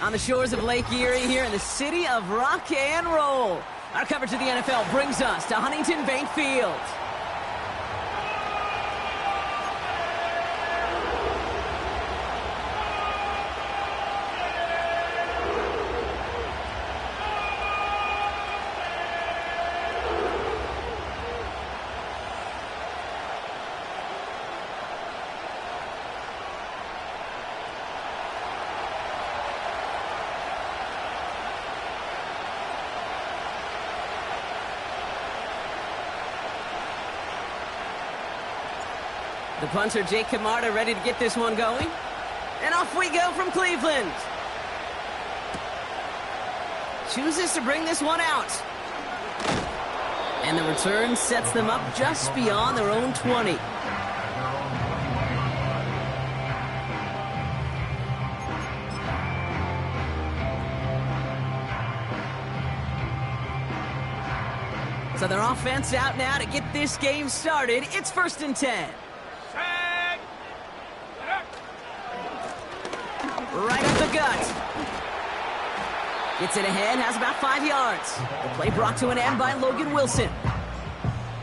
on the shores of Lake Erie here in the city of rock and roll. Our coverage of the NFL brings us to Huntington Bank Field. The punter, Jake Camarda, ready to get this one going. And off we go from Cleveland. Chooses to bring this one out. And the return sets them up just beyond their own 20. So their offense out now to get this game started. It's 1st and 10. Right up the gut. Gets it ahead, has about 5 yards. The play brought to an end by Logan Wilson.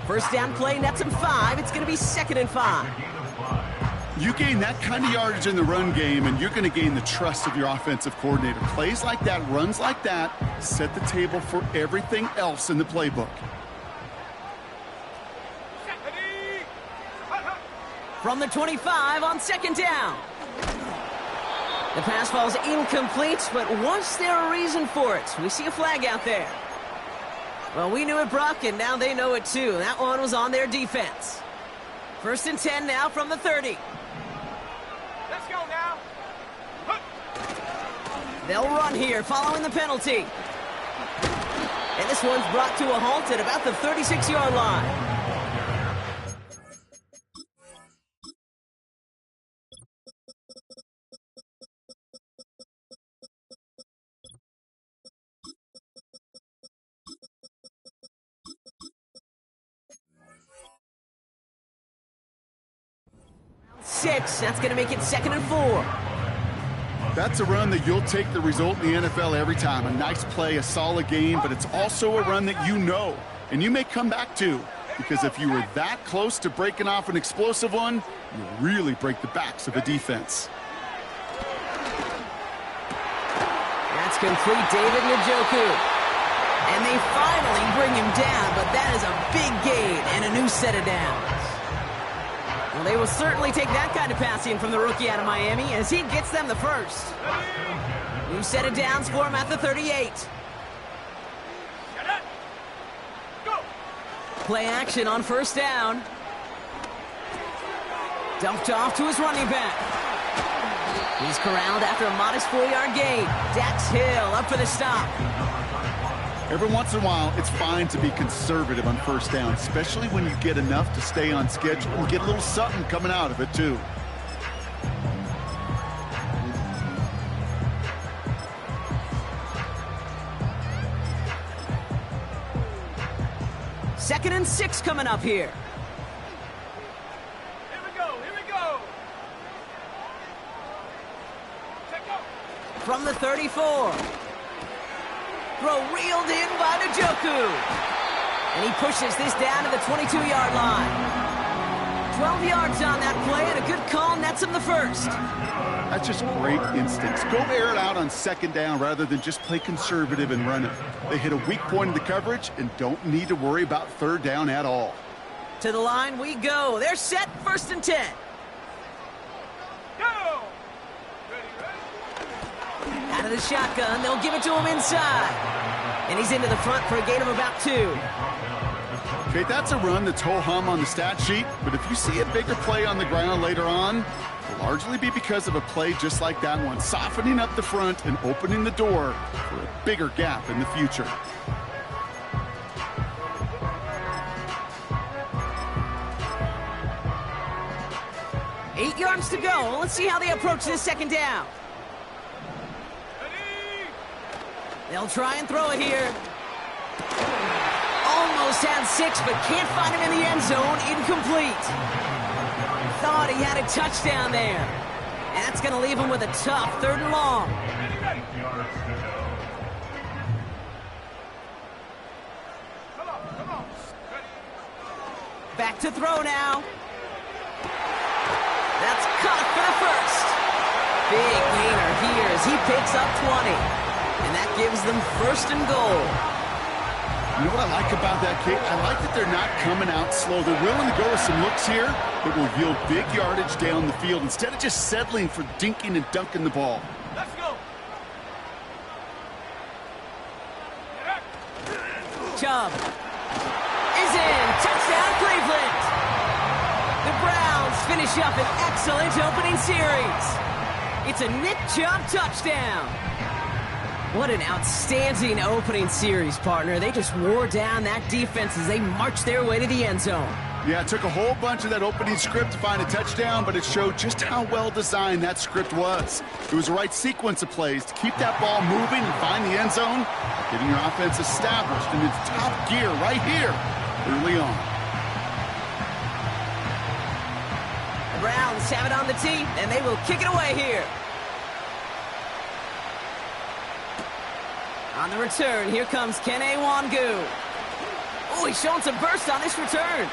First down play nets him 5. It's going to be 2nd and 5. You gain that kind of yardage in the run game, and you're going to gain the trust of your offensive coordinator. Plays like that, runs like that, set the table for everything else in the playbook. From the 25 on 2nd down. The pass falls incomplete, but was there a reason for it? We see a flag out there. Well, we knew it, Brock, and now they know it too. That one was on their defense. 1st and 10 now from the 30. Let's go now. They'll run here following the penalty. And this one's brought to a halt at about the 36-yard line. That's going to make it 2nd and 4. That's a run that you'll take the result in the NFL every time. A nice play, a solid game, but it's also a run that you know, and you may come back to, because if you were that close to breaking off an explosive one, you really break the backs of a defense. That's complete, David Njoku. And they finally bring him down, but that is a big gain and a new set of downs. Well, they will certainly take that kind of passing from the rookie out of Miami as he gets them the first. New set of downs for him at the 38. Play action on 1st down. Dumped off to his running back. He's corralled after a modest 4-yard gain. Dax Hill up for the stop. Every once in a while, it's fine to be conservative on 1st down, especially when you get enough to stay on schedule and get a little something coming out of it, too. Second and 6 coming up here. Here we go, here we go. Check go. From the 34. Throw reeled in by Njoku. And he pushes this down to the 22-yard line. 12 yards on that play, and a good call nets him the first. That's just great instincts. Go air it out on 2nd down rather than just play conservative and run it. They hit a weak point in the coverage and don't need to worry about 3rd down at all. To the line we go. They're set, 1st and 10. Go! Out of the shotgun, they'll give it to him inside. And he's into the front for a gain of about 2. Okay, that's a run that's ho-hum on the stat sheet, but if you see a bigger play on the ground later on, it'll largely be because of a play just like that one, softening up the front and opening the door for a bigger gap in the future. Eight yards to go. Let's see how they approach this 2nd down. They'll try and throw it here. Almost had 6, but can't find him in the end zone. Incomplete. Thought he had a touchdown there. And that's going to leave him with a tough 3rd and long. Come on. Ready? Back to throw now. That's caught for the first. Big gainer here as he picks up 20. And that gives them first and goal. You know what I like about that kick? I like that they're not coming out slow. They're willing to go with some looks here that will yield big yardage down the field instead of just settling for dinking and dunking the ball. Let's go. Chubb is in. Touchdown, Cleveland. The Browns finish up an excellent opening series. It's a Nick Chubb touchdown. What an outstanding opening series, partner. They just wore down that defense as they marched their way to the end zone. Yeah, it took a whole bunch of that opening script to find a touchdown, but it showed just how well designed that script was. It was the right sequence of plays to keep that ball moving and find the end zone, getting your offense established in its top gear right here early on. The Browns have it on the tee, and they will kick it away here. On the return, here comes Kene Wangu. Oh, he's showing some burst on this return.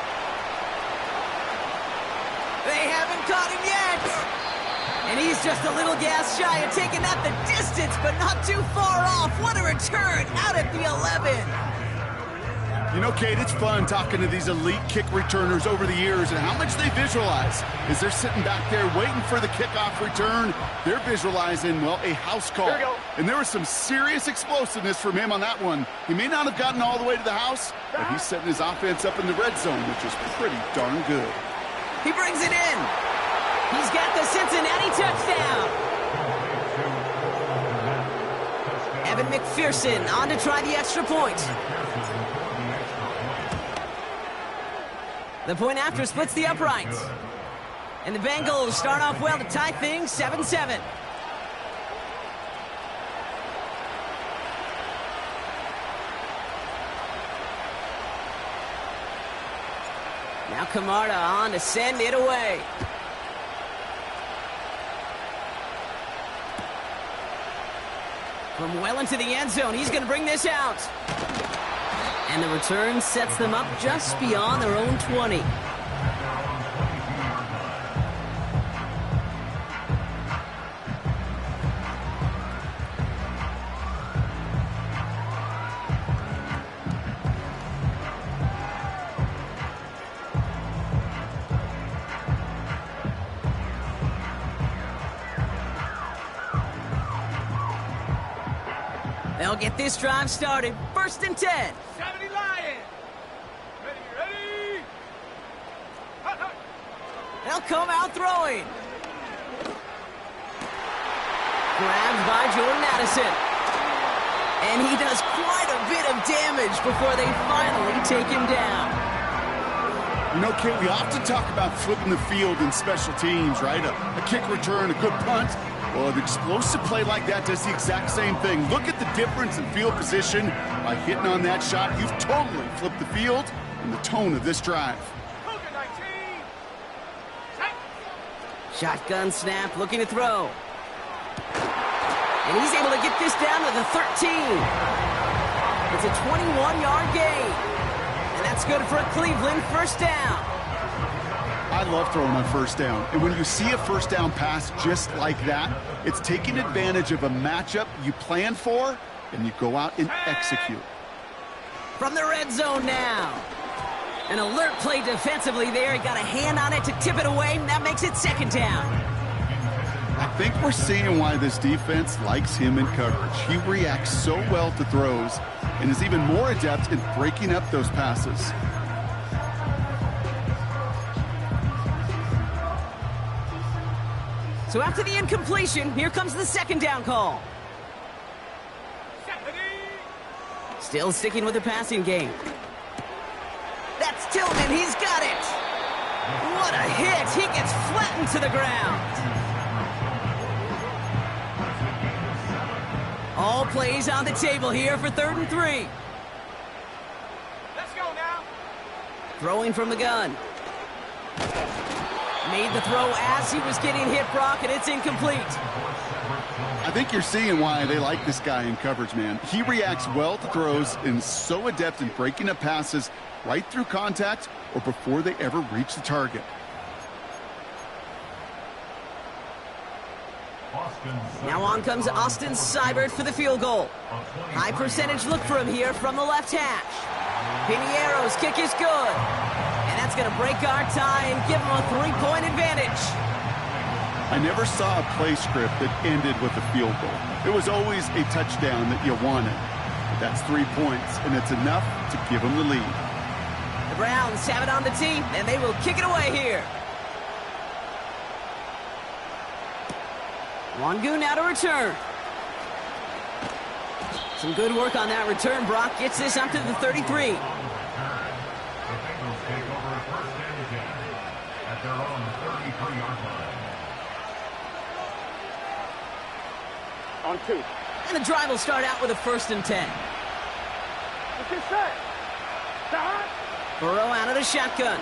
They haven't caught him yet. And he's just a little gas shy of taking that the distance, but not too far off. What a return out at the 11. You know, Kate, it's fun talking to these elite kick returners over the years and how much they visualize. As they're sitting back there waiting for the kickoff return, they're visualizing, well, a house call. Here we go. And there was some serious explosiveness from him on that one. He may not have gotten all the way to the house, but he's setting his offense up in the red zone, which is pretty darn good. He brings it in. He's got the Cincinnati touchdown. Evan McPherson on to try the extra point. The point after splits the uprights. And the Bengals start off well to tie things 7-7. Now Camarda on to send it away. From well into the end zone, he's going to bring this out. And the return sets them up just beyond their own 20. They'll get this drive started. 1st and 10. 70 Lions. Ready. Hut, hut. They'll come out throwing. Grabbed by Jordan Addison. And he does quite a bit of damage before they finally take him down. You know, Kate, we often talk about flipping the field in special teams, right? A kick return, a good punt. Well, an explosive play like that does the exact same thing. Look at the difference in field position. By hitting on that shot, you've totally flipped the field and the tone of this drive. Cougar 19. Set. Shotgun snap, looking to throw. And he's able to get this down to the 13. It's a 21-yard gain. And that's good for a Cleveland first down. I love throwing on first down. And when you see a first down pass just like that, it's taking advantage of a matchup you plan for, and you go out and execute. From the red zone now. An alert play defensively there. He got a hand on it to tip it away, and that makes it 2nd down. I think we're seeing why this defense likes him in coverage. He reacts so well to throws and is even more adept in breaking up those passes. So after the incompletion, here comes the 2nd down call. 70. Still sticking with the passing game. That's Tillman. He's got it. What a hit. He gets flattened to the ground. All plays on the table here for 3rd and 3. Let's go now. Throwing from the gun. Made the throw as he was getting hit, Brock, and it's incomplete. I think you're seeing why they like this guy in coverage, man. He reacts well to throws and is so adept in breaking up passes right through contact or before they ever reach the target. Now on comes Austin Seibert for the field goal. High percentage look for him here from the left hash. Piniero's kick is good. And that's going to break our tie and give him a 3-point advantage. I never saw a play script that ended with a field goal. It was always a touchdown that you wanted. But that's 3 points, and it's enough to give them the lead. The Browns have it on the tee, and they will kick it away here. Wangu now to return. Some good work on that return. Brock gets this up to the 33. On 2. And the drive will start out with a 1st and 10. What's this say? Start. Burrow out of the shotgun.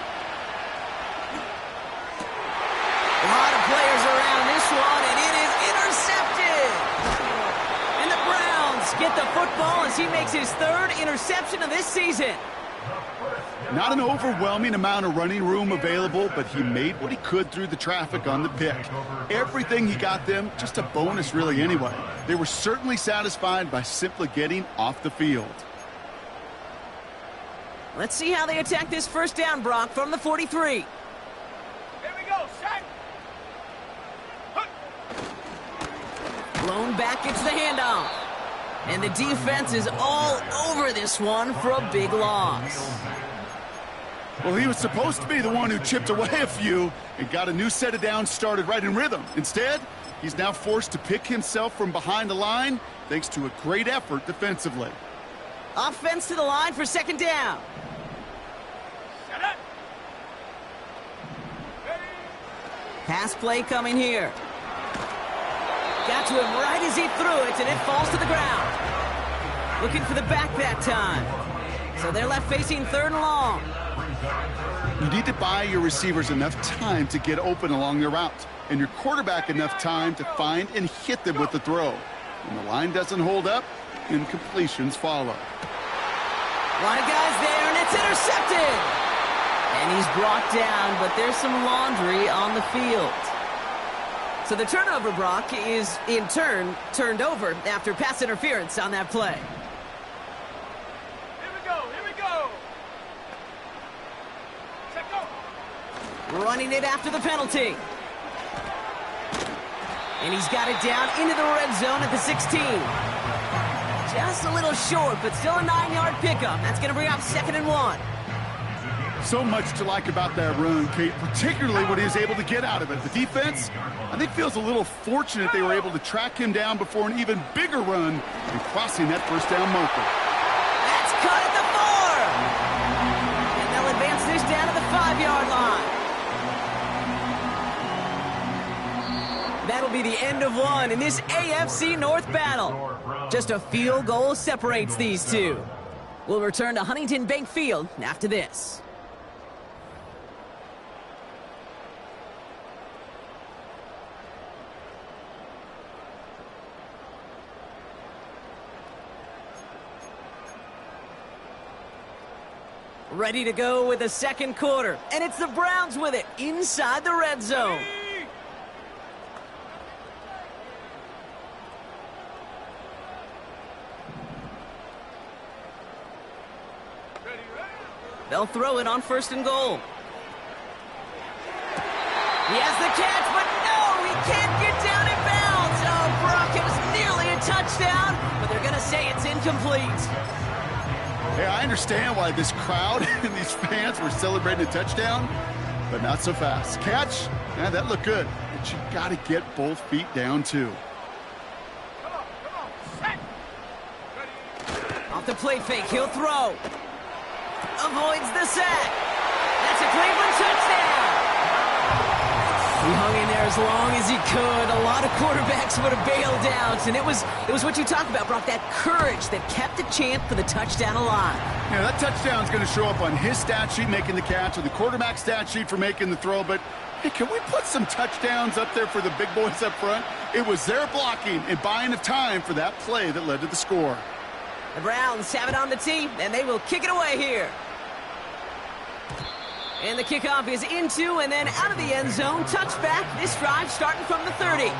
A lot of players around this one, and it is intercepted. And the Browns get the football as he makes his 3rd interception of this season. Not an overwhelming amount of running room available, but he made what he could through the traffic on the pick. Everything he got them, just a bonus really anyway. They were certainly satisfied by simply getting off the field. Let's see how they attack this 1st down, Brock, from the 43. Here we go, set. Blown back gets the handoff. And the defense is all over this one for a big loss. Well, he was supposed to be the one who chipped away a few and got a new set of downs started right in rhythm. Instead, he's now forced to pick himself from behind the line thanks to a great effort defensively. Offense to the line for 2nd down. Set it. Ready. Pass play coming here. Got to him right as he threw it, and it falls to the ground. Looking for the back that time. So they're left facing 3rd and long. You need to buy your receivers enough time to get open along their route, and your quarterback enough time to find and hit them with the throw. When the line doesn't hold up, incompletions follow. A lot of guys there, and it's intercepted. And he's brought down, but there's some laundry on the field. So the turnover, Brock, is in turn turned over after pass interference on that play. Here we go, here we go. Set go. Running it after the penalty. And he's got it down into the red zone at the 16. Just a little short, but still a 9-yard pickup. That's going to bring up 2nd and 1. So much to like about that run, Kate, particularly what he was able to get out of it. The defense, I think, feels a little fortunate they were able to track him down before an even bigger run and crossing that 1st down marker. That's cut at the 4. And they'll advance this down to the 5-yard line. That'll be the end of one in this AFC North battle. Just a field goal separates these two. We'll return to Huntington Bank Field after this. Ready to go with the 2nd quarter. And it's the Browns with it inside the red zone. Ready, ready. They'll throw it on 1st and goal. He has the catch, but no, he can't get down in bounds. Oh, Brock, it was nearly a touchdown, but they're going to say it's incomplete. Hey, I understand why this crowd and these fans were celebrating a touchdown, but not so fast. Catch? Yeah, that looked good. But you got to get both feet down, too. Come on, set. Ready. Off the play fake, he'll throw. Avoids the sack. That's a Cleveland touchdown. He hung in there as long as he could. A lot of quarterbacks would have bailed out, and it was what you talked about, Brock, that courage that kept the champ for the touchdown alive. Yeah, that touchdown's going to show up on his stat sheet making the catch or the quarterback stat sheet for making the throw, but Hey, can we put some touchdowns up there for the big boys up front? It was their blocking and buying of time for that play that led to the score. The Browns have it on the tee, and they will kick it away here. And the kickoff is into and then out of the end zone. Touchback. This drive starting from the 30.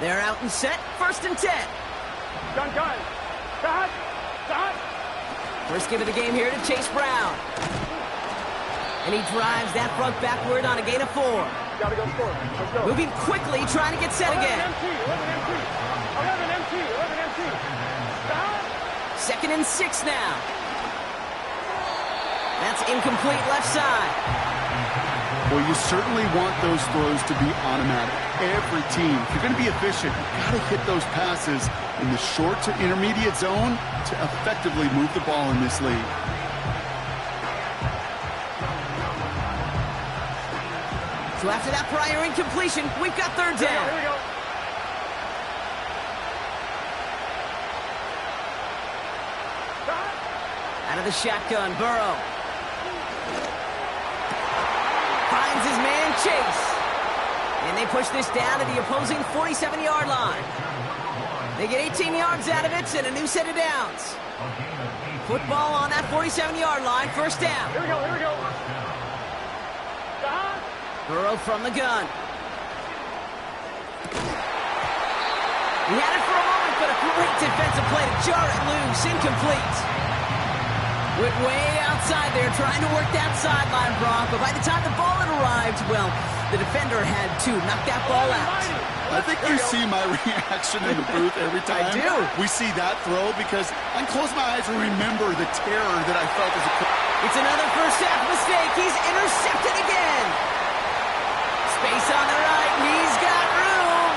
They're out and set. 1st and 10. Gun. Stop. First give of the game here to Chase Brown. And he drives that front backward on a gain of 4. Gotta go score. Let's go. Moving quickly, trying to get set again. 11 MT. Stop. 2nd and 6 now. That's incomplete left side. Well, you certainly want those throws to be automatic. Every team, if you're going to be efficient, you've got to hit those passes in the short to intermediate zone to effectively move the ball in this league. So after that prior incompletion, we've got 3rd down. Here we go. Out of the shotgun, Burrow. Finds his man, Chase. And they push this down to the opposing 47-yard line. They get 18 yards out of it and a new set of downs. Football on that 47-yard line, 1st down. Here we go. Burrow from the gun. He had it for a moment, but a great defensive play to jar it loose. Incomplete. Went way outside there, trying to work that sideline, Brock. But by the time the ball had arrived, well, the defender had to knock that ball out. I think you see my reaction in the booth every time I do. we see that throw because I can close my eyes and remember the terror that I felt as a coach. It's another first half mistake. He's intercepted again. Space on the right, and he's got room.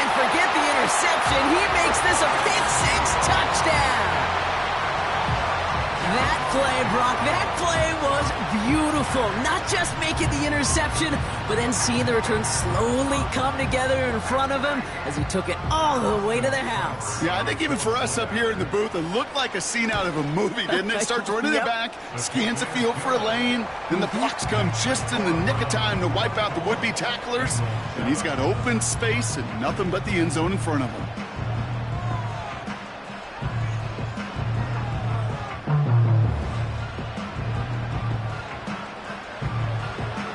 And forget the interception. He makes this a pick-6 touchdown. That play, Brock, that play was beautiful. Not just making the interception, but then seeing the return slowly come together in front of him as he took it all the way to the house. Yeah, I think even for us up here in the booth, it looked like a scene out of a movie, didn't it? Starts running the back, scans the field for a lane, then the blocks come just in the nick of time to wipe out the would-be tacklers, and he's got open space and nothing but the end zone in front of him.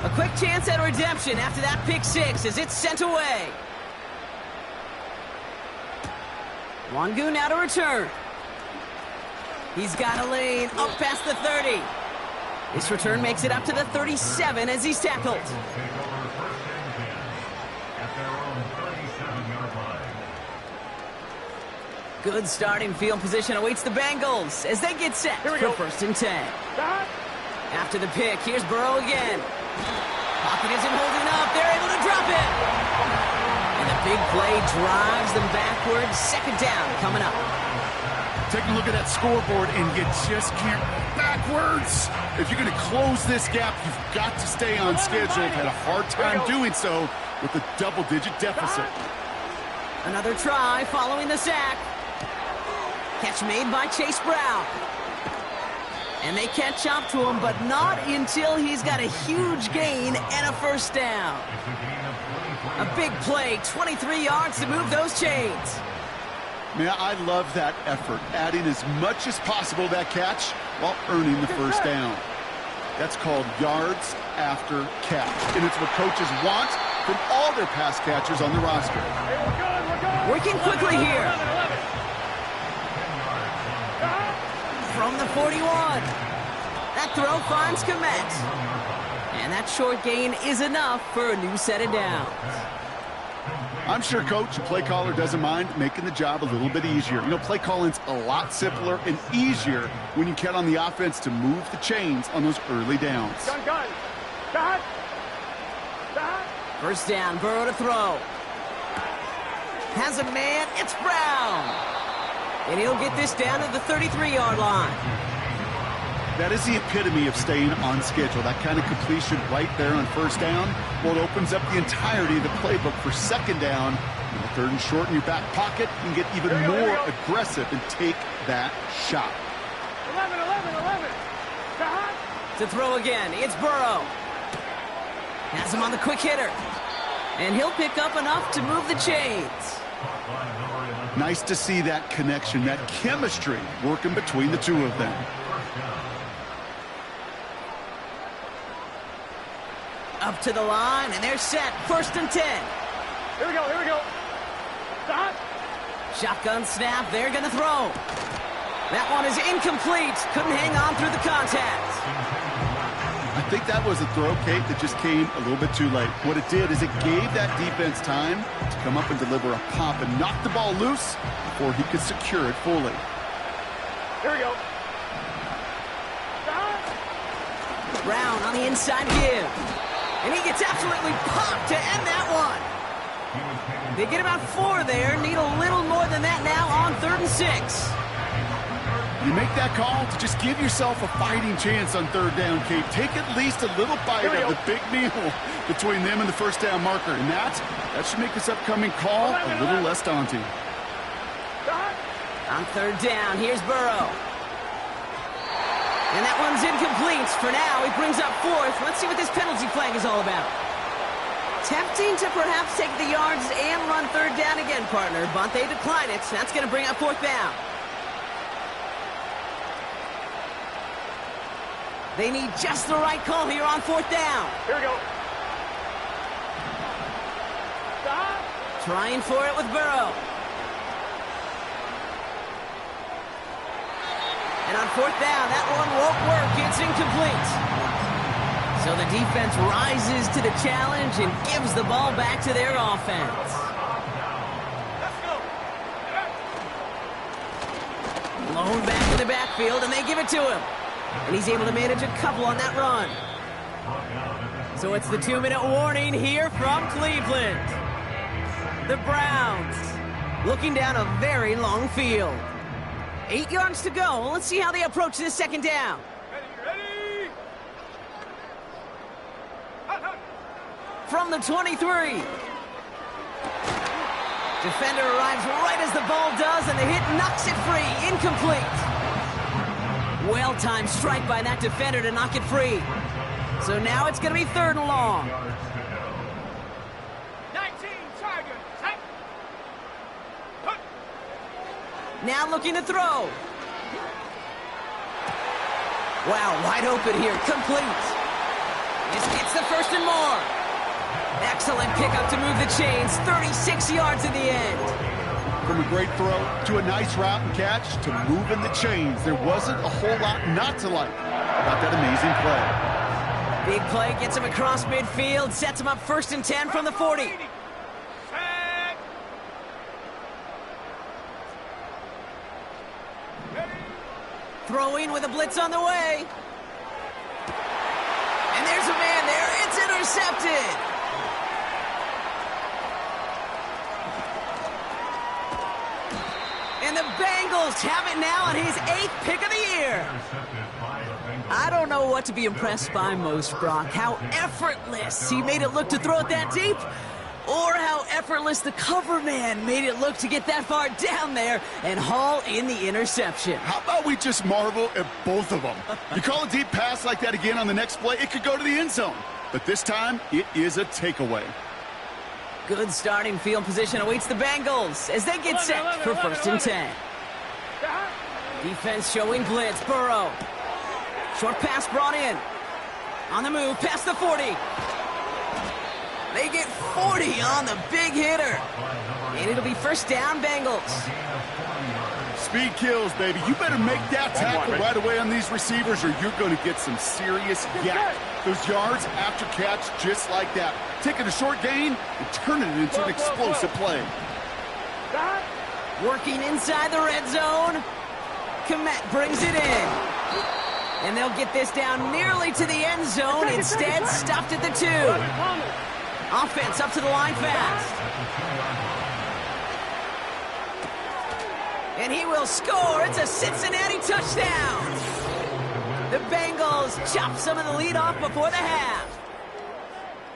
A quick chance at redemption after that pick-6 as it's sent away. Wangu now to return. He's got a lane up past the 30. This return makes it up to the 37 as he's tackled. Good starting field position awaits the Bengals as they get set for 1st and 10. After the pick, here's Burrow again. Pocket isn't holding up. They're able to drop it. And the big play drives them backwards. 2nd down coming up. Take a look at that scoreboard, and you just can't backwards. If you're going to close this gap, you've got to stay on schedule. You've had a hard time doing so with a double-digit deficit. Another try following the sack. Catch made by Chase Brown. And they catch up to him, but not until he's got a huge gain and a 1st down. A big play, 23 yards to move those chains. Man, I love that effort, adding as much as possible to that catch while earning the 1st down. That's called yards after catch, and it's what coaches want from all their pass catchers on the roster. Working quickly here. From the 41. That throw finds Komet. And that short gain is enough for a new set of downs. I'm sure coach and play caller doesn't mind making the job a little bit easier. You know, play calling's a lot simpler and easier when you count on the offense to move the chains on those early downs. Gun. 1st down, Burrow to throw. Has a man, it's Brown. And he'll get this down to the 33-yard line. That is the epitome of staying on schedule. That kind of completion right there on first down. Well, it opens up the entirety of the playbook for second down. And third and short in your back pocket, you can get even more aggressive and take that shot. 11. To throw again, it's Burrow. Has him on the quick hitter. And he'll pick up enough to move the chains. Nice to see that connection, that chemistry working between the two of them. Up to the line, and they're set. First and 10. Here we go. Stop. Shotgun snap, they're going to throw. That one is incomplete. Couldn't hang on through the contact. I think that was a throw, Kate, that just came a little bit too late. What it did is it gave that defense time to come up and deliver a pop and knock the ball loose before he could secure it fully. Here we go. Brown on the inside give. And he gets absolutely popped to end that one. They get about 4 there. Need a little more than that now on 3rd and 6. You make that call to just give yourself a fighting chance on third down, Kate. Take at least a little bite of the big meal between them and the first down marker. And that should make this upcoming call a little less daunting. On 3rd down, here's Burrow. And that one's incomplete. For now, he brings up 4th. Let's see what this penalty flag is all about. Tempting to perhaps take the yards and run 3rd down again, partner, but they decline it. That's going to bring up 4th down. They need just the right call here on 4th down. Here we go. Stop. Trying for it with Burrow. And on 4th down, that one won't work. It's incomplete. So the defense rises to the challenge and gives the ball back to their offense. Let's go. Blown back to the backfield, and they give it to him. And he's able to manage a couple on that run. So it's the 2-minute warning here from Cleveland. The Browns looking down a very long field. 8 yards to go. Let's see how they approach this second down. Ready. From the 23. Defender arrives right as the ball does, and the hit knocks it free. Incomplete. Well-timed strike by that defender to knock it free. So now it's going to be 3rd and long. 19 Tigers. Now looking to throw. Wow, wide open here. Complete. This gets the 1st and more. Excellent pickup to move the chains. 36 yards in the end. From a great throw to a nice route and catch to moving the chains, there wasn't a whole lot not to like about that amazing play. Big play gets him across midfield, sets him up 1st and 10 from the 40. Throwing with a blitz on the way. And there's a man there. It's intercepted. And the Bengals have it now on his 8th pick of the year. I don't know what to be impressed by most, Brock. How effortless he made it look to throw it that deep, or how effortless the cover man made it look to get that far down there and haul in the interception. How about we just marvel at both of them? You call a deep pass like that again on the next play, it could go to the end zone. But this time, it is a takeaway. Good starting field position awaits the Bengals as they get set for 1st and 10. Defense showing blitz. Burrow. Short pass brought in. On the move, past the 40. They get 40 on the big hitter. And it'll be 1st down, Bengals. Speed kills, baby. You better make that tackle right away on these receivers or you're going to get some serious yak. Those yards after catch just like that. Taking a short gain and turning it into an explosive play. Working inside the red zone. Kmet brings it in. And they'll get this down nearly to the end zone. Instead, stopped at the 2. Offense up to the line fast. And he will score. It's a Cincinnati touchdown. The Bengals chop some of the lead off before the half.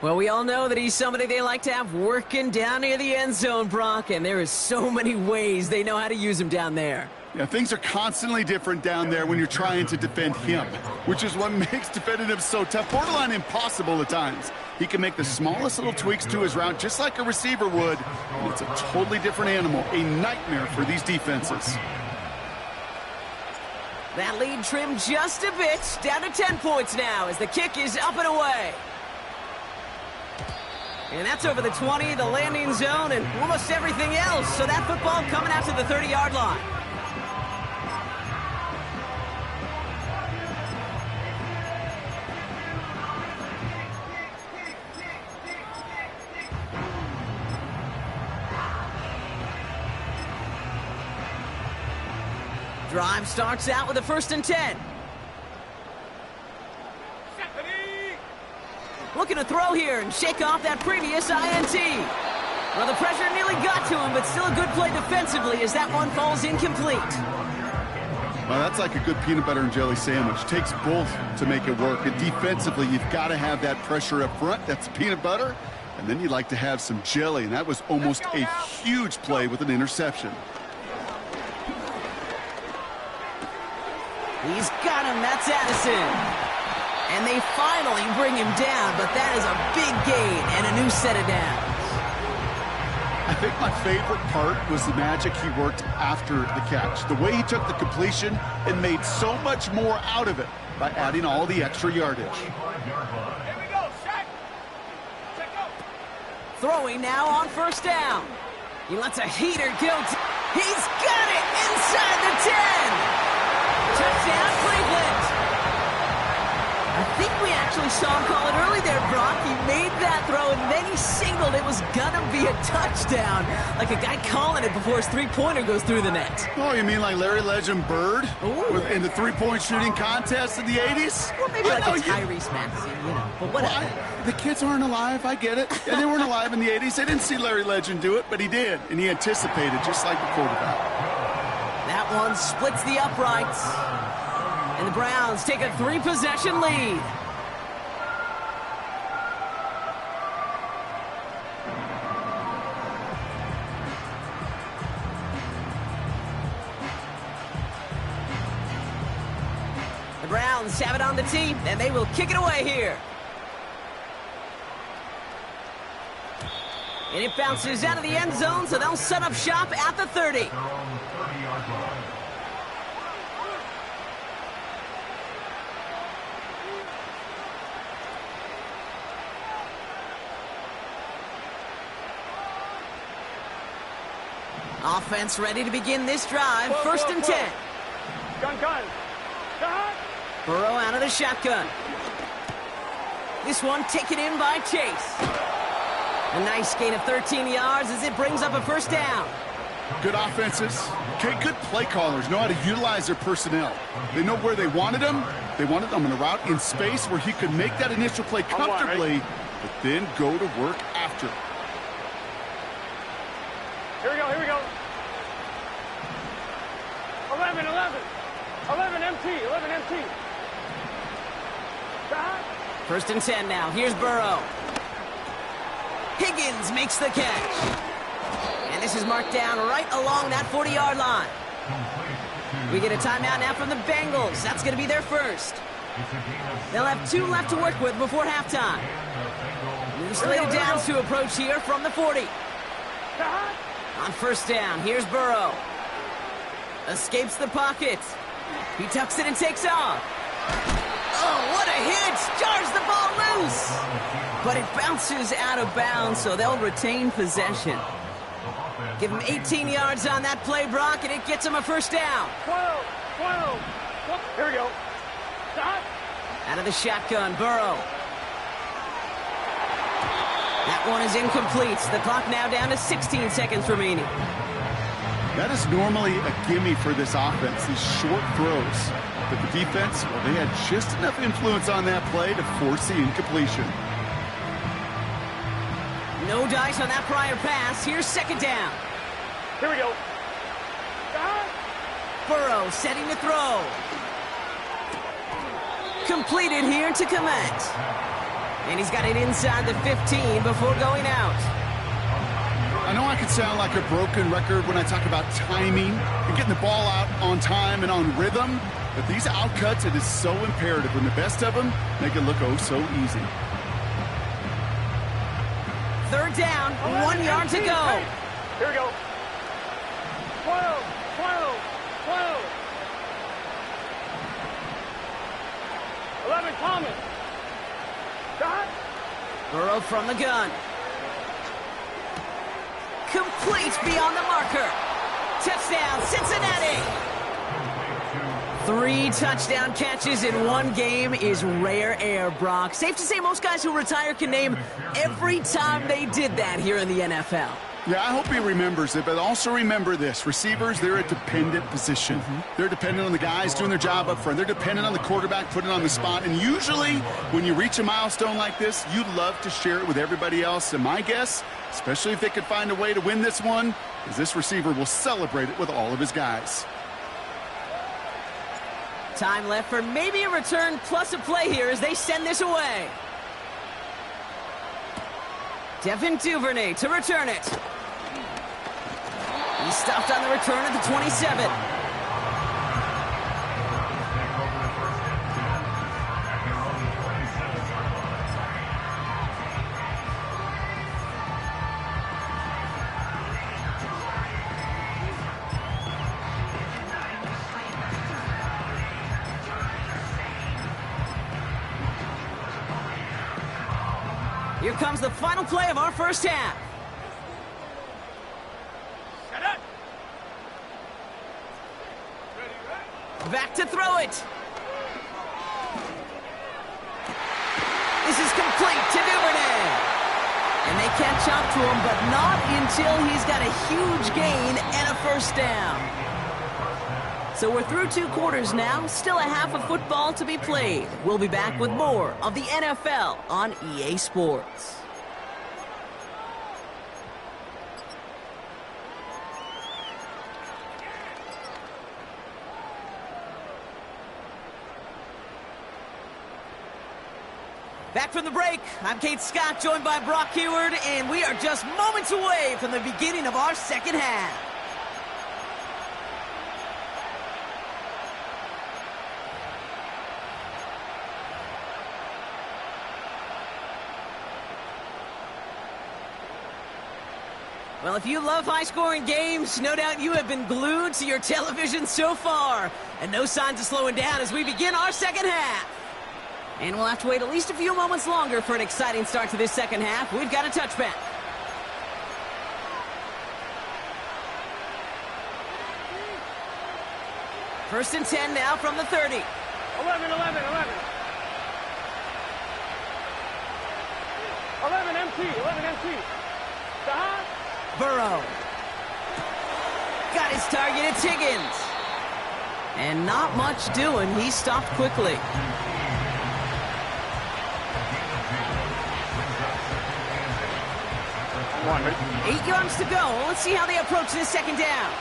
Well, we all know that he's somebody they like to have working down near the end zone, Brock, and there is so many ways they know how to use him down there. Yeah, things are constantly different down there when you're trying to defend him, which is what makes defending him so tough, borderline impossible at times. He can make the smallest little tweaks to his route just like a receiver would, and it's a totally different animal, a nightmare for these defenses. That lead trimmed just a bit, down to 10 points now as the kick is up and away. And that's over the 20, the landing zone, and almost everything else. So that football coming out to the 30-yard line. Drive starts out with a 1st and 10. Looking to throw here and shake off that previous INT. Well, the pressure nearly got to him, but still a good play defensively as that one falls incomplete. Well, that's like a good peanut butter and jelly sandwich. Takes both to make it work. And defensively, you've got to have that pressure up front. That's peanut butter. And then you'd like to have some jelly. And that was almost a huge play with an interception. He's got him. That's Addison. And they finally bring him down, but that is a big gain and a new set of downs. I think my favorite part was the magic he worked after the catch. The way he took the completion and made so much more out of it by adding all the extra yardage. Here we go, Shaq. Check out. Throwing now on 1st down. He lets a heater go. He's got it inside the 10. Touchdown, Cleveland. I think we actually saw him call it early there, Brock. He made that throw, and then he signaled it was going to be a touchdown. Like a guy calling it before his three-pointer goes through the net. Oh, you mean like Larry Legend Bird in the three-point shooting contest in the 80s? Or maybe like a Tyrese Maxey, but whatever. Well, the kids aren't alive, I get it. Yeah, they weren't alive in the 80s. They didn't see Larry Legend do it, but he did, and he anticipated just like the quarterback. That one splits the uprights. And the Browns take a 3-possession lead. The Browns have it on the tee, and they will kick it away here. And it bounces out of the end zone, so they'll set up shop at the 30. Offense ready to begin this drive. 1st and 10. Gun. Burrow out of the shotgun. This one taken in by Chase. A nice gain of 13 yards as it brings up a 1st down. Good offenses. Okay, good play callers know how to utilize their personnel. They know where they wanted them. They wanted them on a route in space where he could make that initial play comfortably, but then go to work after. Here we go. 11 MT. 1st and 10 now. Here's Burrow. Higgins makes the catch. And this is marked down right along that 40-yard line. We get a timeout now from the Bengals. That's going to be their first. They'll have 2 left to work with before halftime. New slated downs to approach here from the 40. On 1st down, here's Burrow. Escapes the pocket. He tucks it and takes off. Oh, what a hit! Jars the ball loose! But it bounces out of bounds, so they'll retain possession. Give him 18 yards on that play, Brock, and it gets him a 1st down. 12. Here we go. Out of the shotgun, Burrow. That one is incomplete. The clock now down to 16 seconds remaining. That is normally a gimme for this offense, these short throws. But the defense, well, they had just enough influence on that play to force the incompletion. No dice on that prior pass. Here's 2nd down. Here we go. Burrow setting to throw. Completed here to Komet. And he's got it inside the 15 before going out. I know I could sound like a broken record when I talk about timing and getting the ball out on time and on rhythm, but these outcuts, it is so imperative when the best of them make it look oh so easy. Third down, 1 yard to go. Here we go. 12, 12, 12. 11, Thomas. Shot. Burrow from the gun. Complete beyond the marker. Touchdown, Cincinnati. 3 touchdown catches in one game is rare air, Brock. Safe to say most guys who retire can name every time they did that here in the NFL. Yeah, I hope he remembers it, but also remember this. Receivers, they're a dependent position. They're dependent on the guys doing their job up front. They're dependent on the quarterback putting it on the spot. And usually, when you reach a milestone like this, you'd love to share it with everybody else. And my guess, especially if they could find a way to win this one, is this receiver will celebrate it with all of his guys. Time left for maybe a return plus a play here as they send this away. Devin Duvernay to return it. He's stopped on the return at the 27. Here comes the final play of our first half. Set up. Back to throw it. This is complete to Duvernay. And they catch up to him, but not until he's got a huge gain and a first down. So we're through 2 quarters now, still a half of football to be played. We'll be back with more of the NFL on EA Sports. Back from the break, I'm Kate Scott, joined by Brock Huard, and we are just moments away from the beginning of our second half. Well, if you love high-scoring games, no doubt you have been glued to your television so far. And no signs of slowing down as we begin our second half. And we'll have to wait at least a few moments longer for an exciting start to this second half. We've got a touchback. First and 10 now from the 30. 11, 11, 11. 11 MT, 11 MT. Shot. Burrow. Got his target, it's Higgins. And not much doing, he stopped quickly. One, right? 8 yards to go. Let's see how they approach this second down.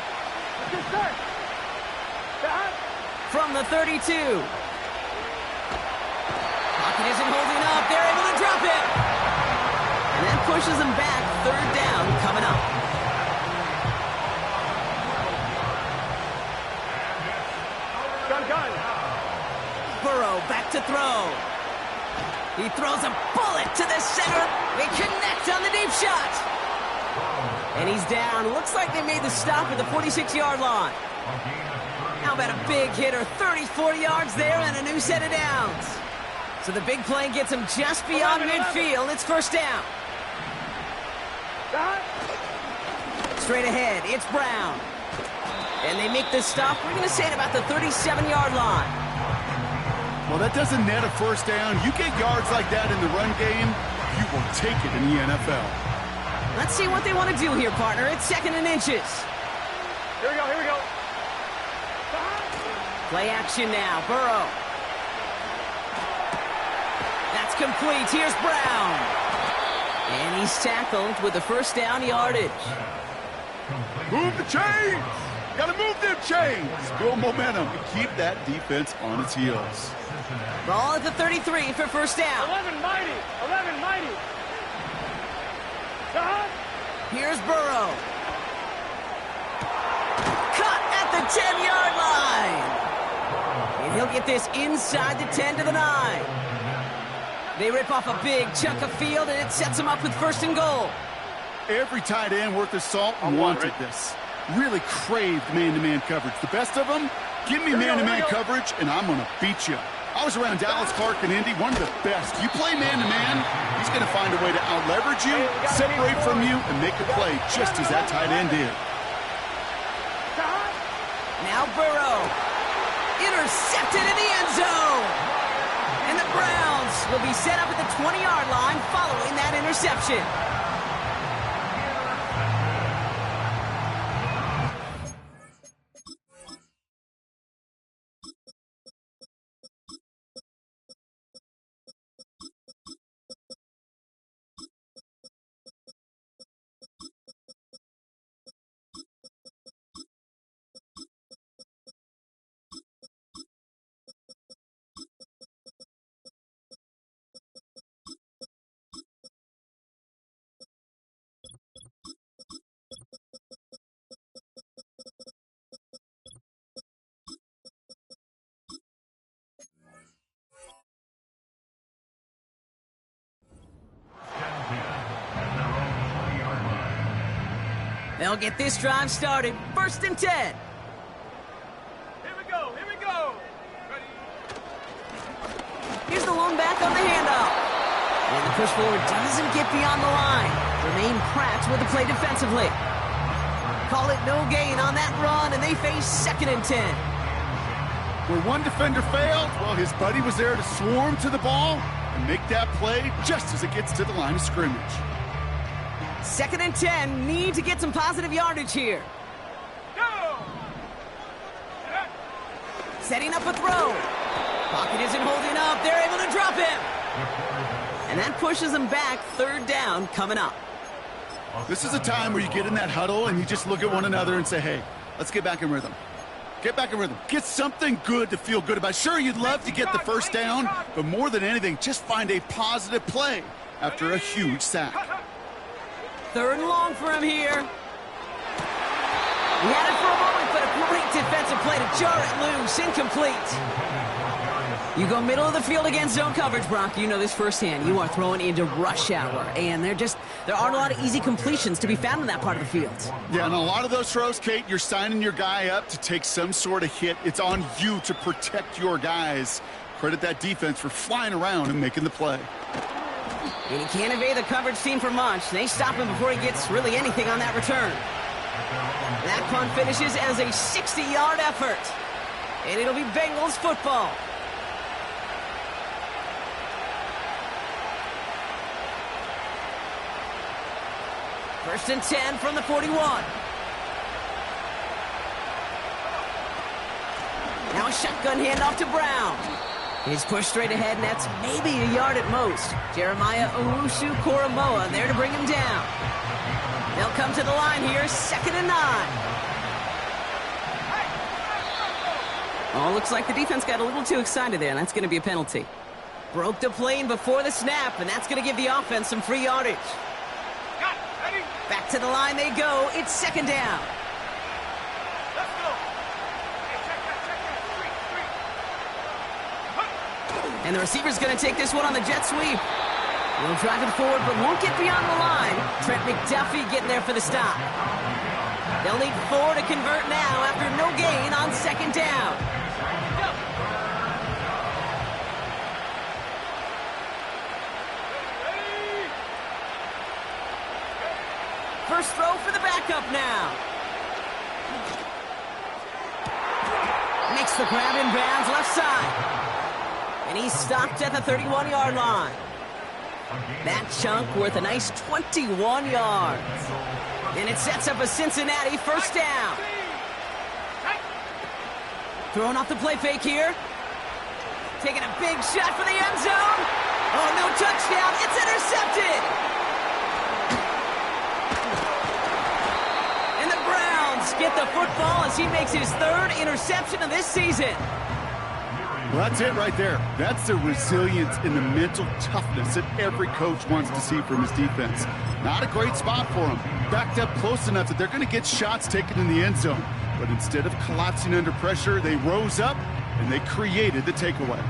Good start. Shot. From the 32. Pocket isn't holding up. They're able to drop it. And that pushes them back. Third down coming up. Gun. Burrow back to throw. He throws a bullet to the center. They connect on the deep shot. And he's down. Looks like they made the stop at the 46-yard line. How about a big hitter? 34 yards there and a new set of downs. So the big play gets him just beyond midfield. It's first down. Straight ahead, it's Brown. And they make this stop, we're going to say, at about the 37-yard line. Well, that doesn't net a first down. You get yards like that in the run game, you will take it in the NFL. Let's see what they want to do here, partner. It's second and inches. Here we go. Play action now, Burrow. That's complete. Here's Brown. And he's tackled with the first down yardage. Move the chains! Gotta move them chains! Build momentum and keep that defense on its heels. Ball at the 33 for first down. 11 mighty. 11 mighty. Shot. Here's Burrow. Cut at the 10-yard line. And he'll get this inside the 10 to the 9. They rip off a big chunk of field, and it sets them up with first and goal. Every tight end worth his salt wanted this. Really craved man-to-man coverage. The best of them, give me man-to-man coverage, and I'm going to beat you. I was around Dallas Clark and Indy, one of the best. You play man-to-man, he's going to find a way to out-leverage you, separate from you, and make a play just as that tight end did. Now Burrow. Intercepted in the end zone. And the Browns will be set up at the 20-yard line following that interception. They'll get this drive started. First and 10. Here we go. Here we go. Ready. Here's the lone back on the handoff. And the push forward doesn't get beyond the line. Remain Pratt with the play defensively. Call it no gain on that run, and they face second and 10. Where one defender failed, well, his buddy was there to swarm to the ball and make that play just as it gets to the line of scrimmage. Second and 10, need to get some positive yardage here. Go. Setting up a throw. Pocket isn't holding up. They're able to drop him. And that pushes them back. Third down coming up. This is a time where you get in that huddle and you just look at one another and say, hey, let's get back in rhythm. Get back in rhythm. Get something good to feel good about. Sure, you'd love to get the first down, but more than anything, just find a positive play after a huge sack. Third and long for him here. He had it for a moment, but a great defensive play to jar it loose. Incomplete. You go middle of the field against zone coverage, Brock. You know this firsthand. You are throwing into rush hour, and there aren't a lot of easy completions to be found in that part of the field. Yeah, and a lot of those throws, Kate, you're signing your guy up to take some sort of hit. It's on you to protect your guys. Credit that defense for flying around and making the play. And he can't evade the coverage team for much. They stop him before he gets really anything on that return. That punt finishes as a 60-yard effort. And it'll be Bengals football. First and 10 from the 41. Now a shotgun handoff to Brown. He's pushed straight ahead, and that's maybe a yard at most. Jeremiah Owusu-Koramoah there to bring him down. They'll come to the line here, second and 9. Oh, looks like the defense got a little too excited there, and that's going to be a penalty. Broke the plane before the snap, and that's going to give the offense some free yardage. Back to the line they go. It's second down. Let's go. Hey, check that. Three. And the receiver's going to take this one on the jet sweep. He'll drive it forward, but won't get beyond the line. Trent McDuffie getting there for the stop. They'll need 4 to convert now after no gain on second down. First throw for the backup now. Makes the grab in bounds left side. And he's stopped at the 31-yard line. That chunk worth a nice 21 yards. And it sets up a Cincinnati first down. Throwing off the play fake here. Taking a big shot for the end zone. Oh, no touchdown. It's intercepted. And the Browns get the football as he makes his 3rd interception of this season. Well, that's it right there. That's the resilience and the mental toughness that every coach wants to see from his defense. Not a great spot for him. Backed up close enough that they're going to get shots taken in the end zone. But instead of collapsing under pressure, they rose up and they created the takeaway.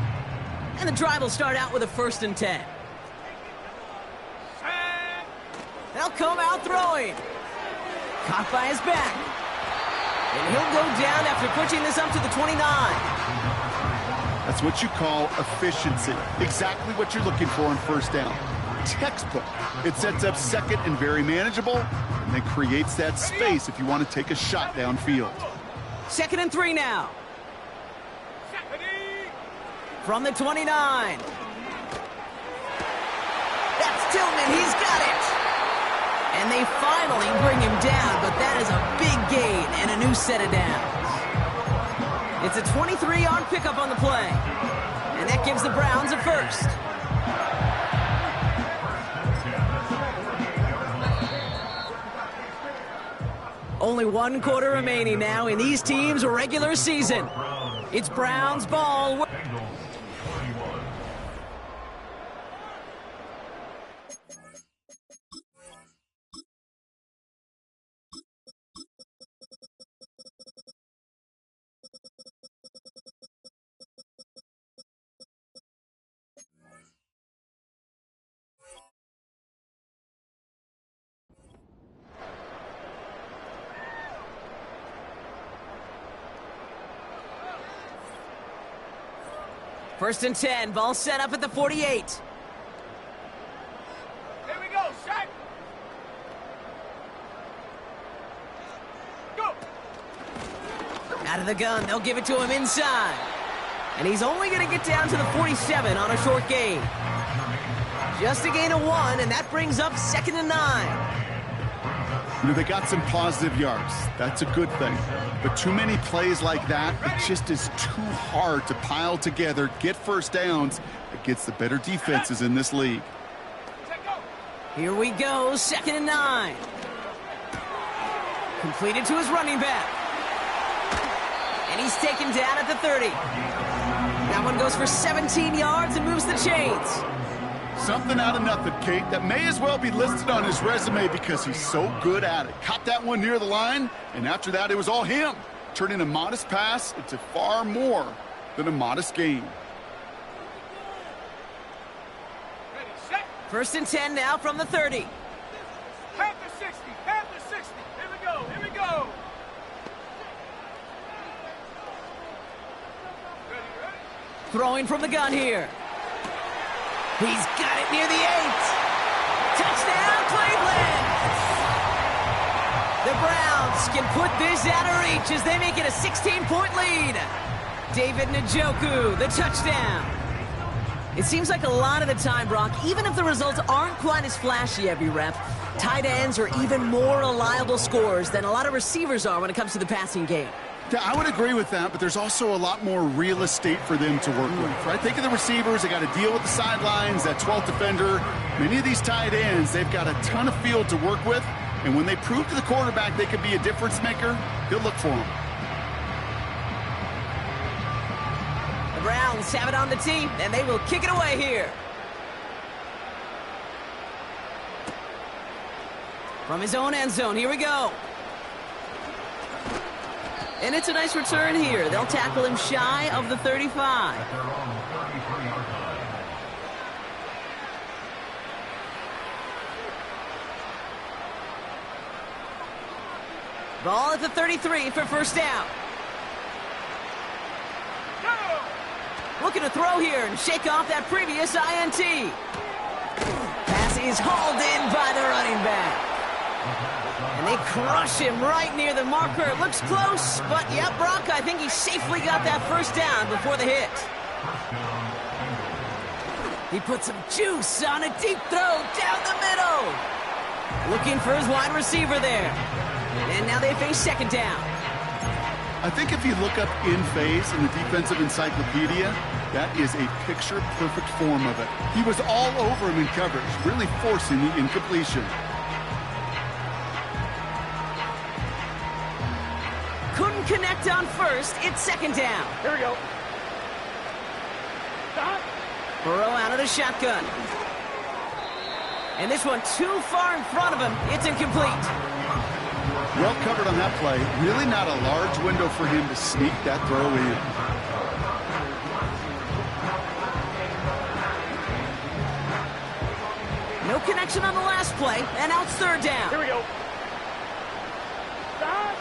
And the drive will start out with a 1st and 10. They'll come out throwing. Caught by his back. And he'll go down after pushing this up to the 29. That's what you call efficiency. Exactly what you're looking for on 1st down. Textbook. It sets up 2nd and very manageable, and then creates that space if you want to take a shot downfield. 2nd and 3 now. From the 29. That's Tillman. He's got it. And they finally bring him down, but that is a big gain and a new set of downs. It's a 23-yard pickup on the play. And that gives the Browns a 1st. Only 1 quarter remaining now in these teams' regular season. It's Browns ball. First and 10, ball set up at the 48. Here we go, Shaq. Go. Out of the gun, they'll give it to him inside. And he's only going to get down to the 47 on a short gain. Just a gain of 1, and that brings up 2nd and 9. You know, they got some positive yards. That's a good thing. But too many plays like that, it just is too hard to pile together, get 1st downs against the better defenses in this league. Here we go, 2nd and 9. Completed to his running back. And he's taken down at the 30. That one goes for 17 yards and moves the chains. Something out of nothing, Kate, that may as well be listed on his resume because he's so good at it. Caught that one near the line, and after that, it was all him. Turning a modest pass into far more than a modest gain. Ready, set. 1st and 10 now from the 30. Panther 60, Panther 60. Here we go, here we go. Ready, ready. Throwing from the gun here. He's got it near the 8. Touchdown, Cleveland! The Browns can put this out of reach as they make it a 16-point lead. David Njoku, the touchdown. It seems like a lot of the time, Brock, even if the results aren't quite as flashy every rep, tight ends are even more reliable scorers than a lot of receivers are when it comes to the passing game. Yeah, I would agree with that, but there's also a lot more real estate for them to work with, right? Think of the receivers. They got to deal with the sidelines, that 12th defender. Many of these tight ends, they've got a ton of field to work with, and when they prove to the quarterback they could be a difference maker, he'll look for them. The Browns have it on the team, and they will kick it away here. From his own end zone, here we go. And it's a nice return here. They'll tackle him shy of the 35. Ball at the 33 for 1st down. Looking to throw here and shake off that previous INT. Pass is hauled in by the running back. And they crush him right near the marker. It looks close, but yeah, Brock, I think he safely got that 1st down before the hit. He put some juice on a deep throw down the middle. Looking for his wide receiver there. And now they face 2nd down. I think if you look up in phase in the defensive encyclopedia, that is a picture-perfect form of it. He was all over him in coverage, really forcing the incompletion. Couldn't connect on 1st. It's 2nd down. Here we go. Burrow out of the shotgun. And this one too far in front of him. It's incomplete. Well covered on that play. Really not a large window for him to sneak that throw in. No connection on the last play, and now it's third down. Here we go. Stop.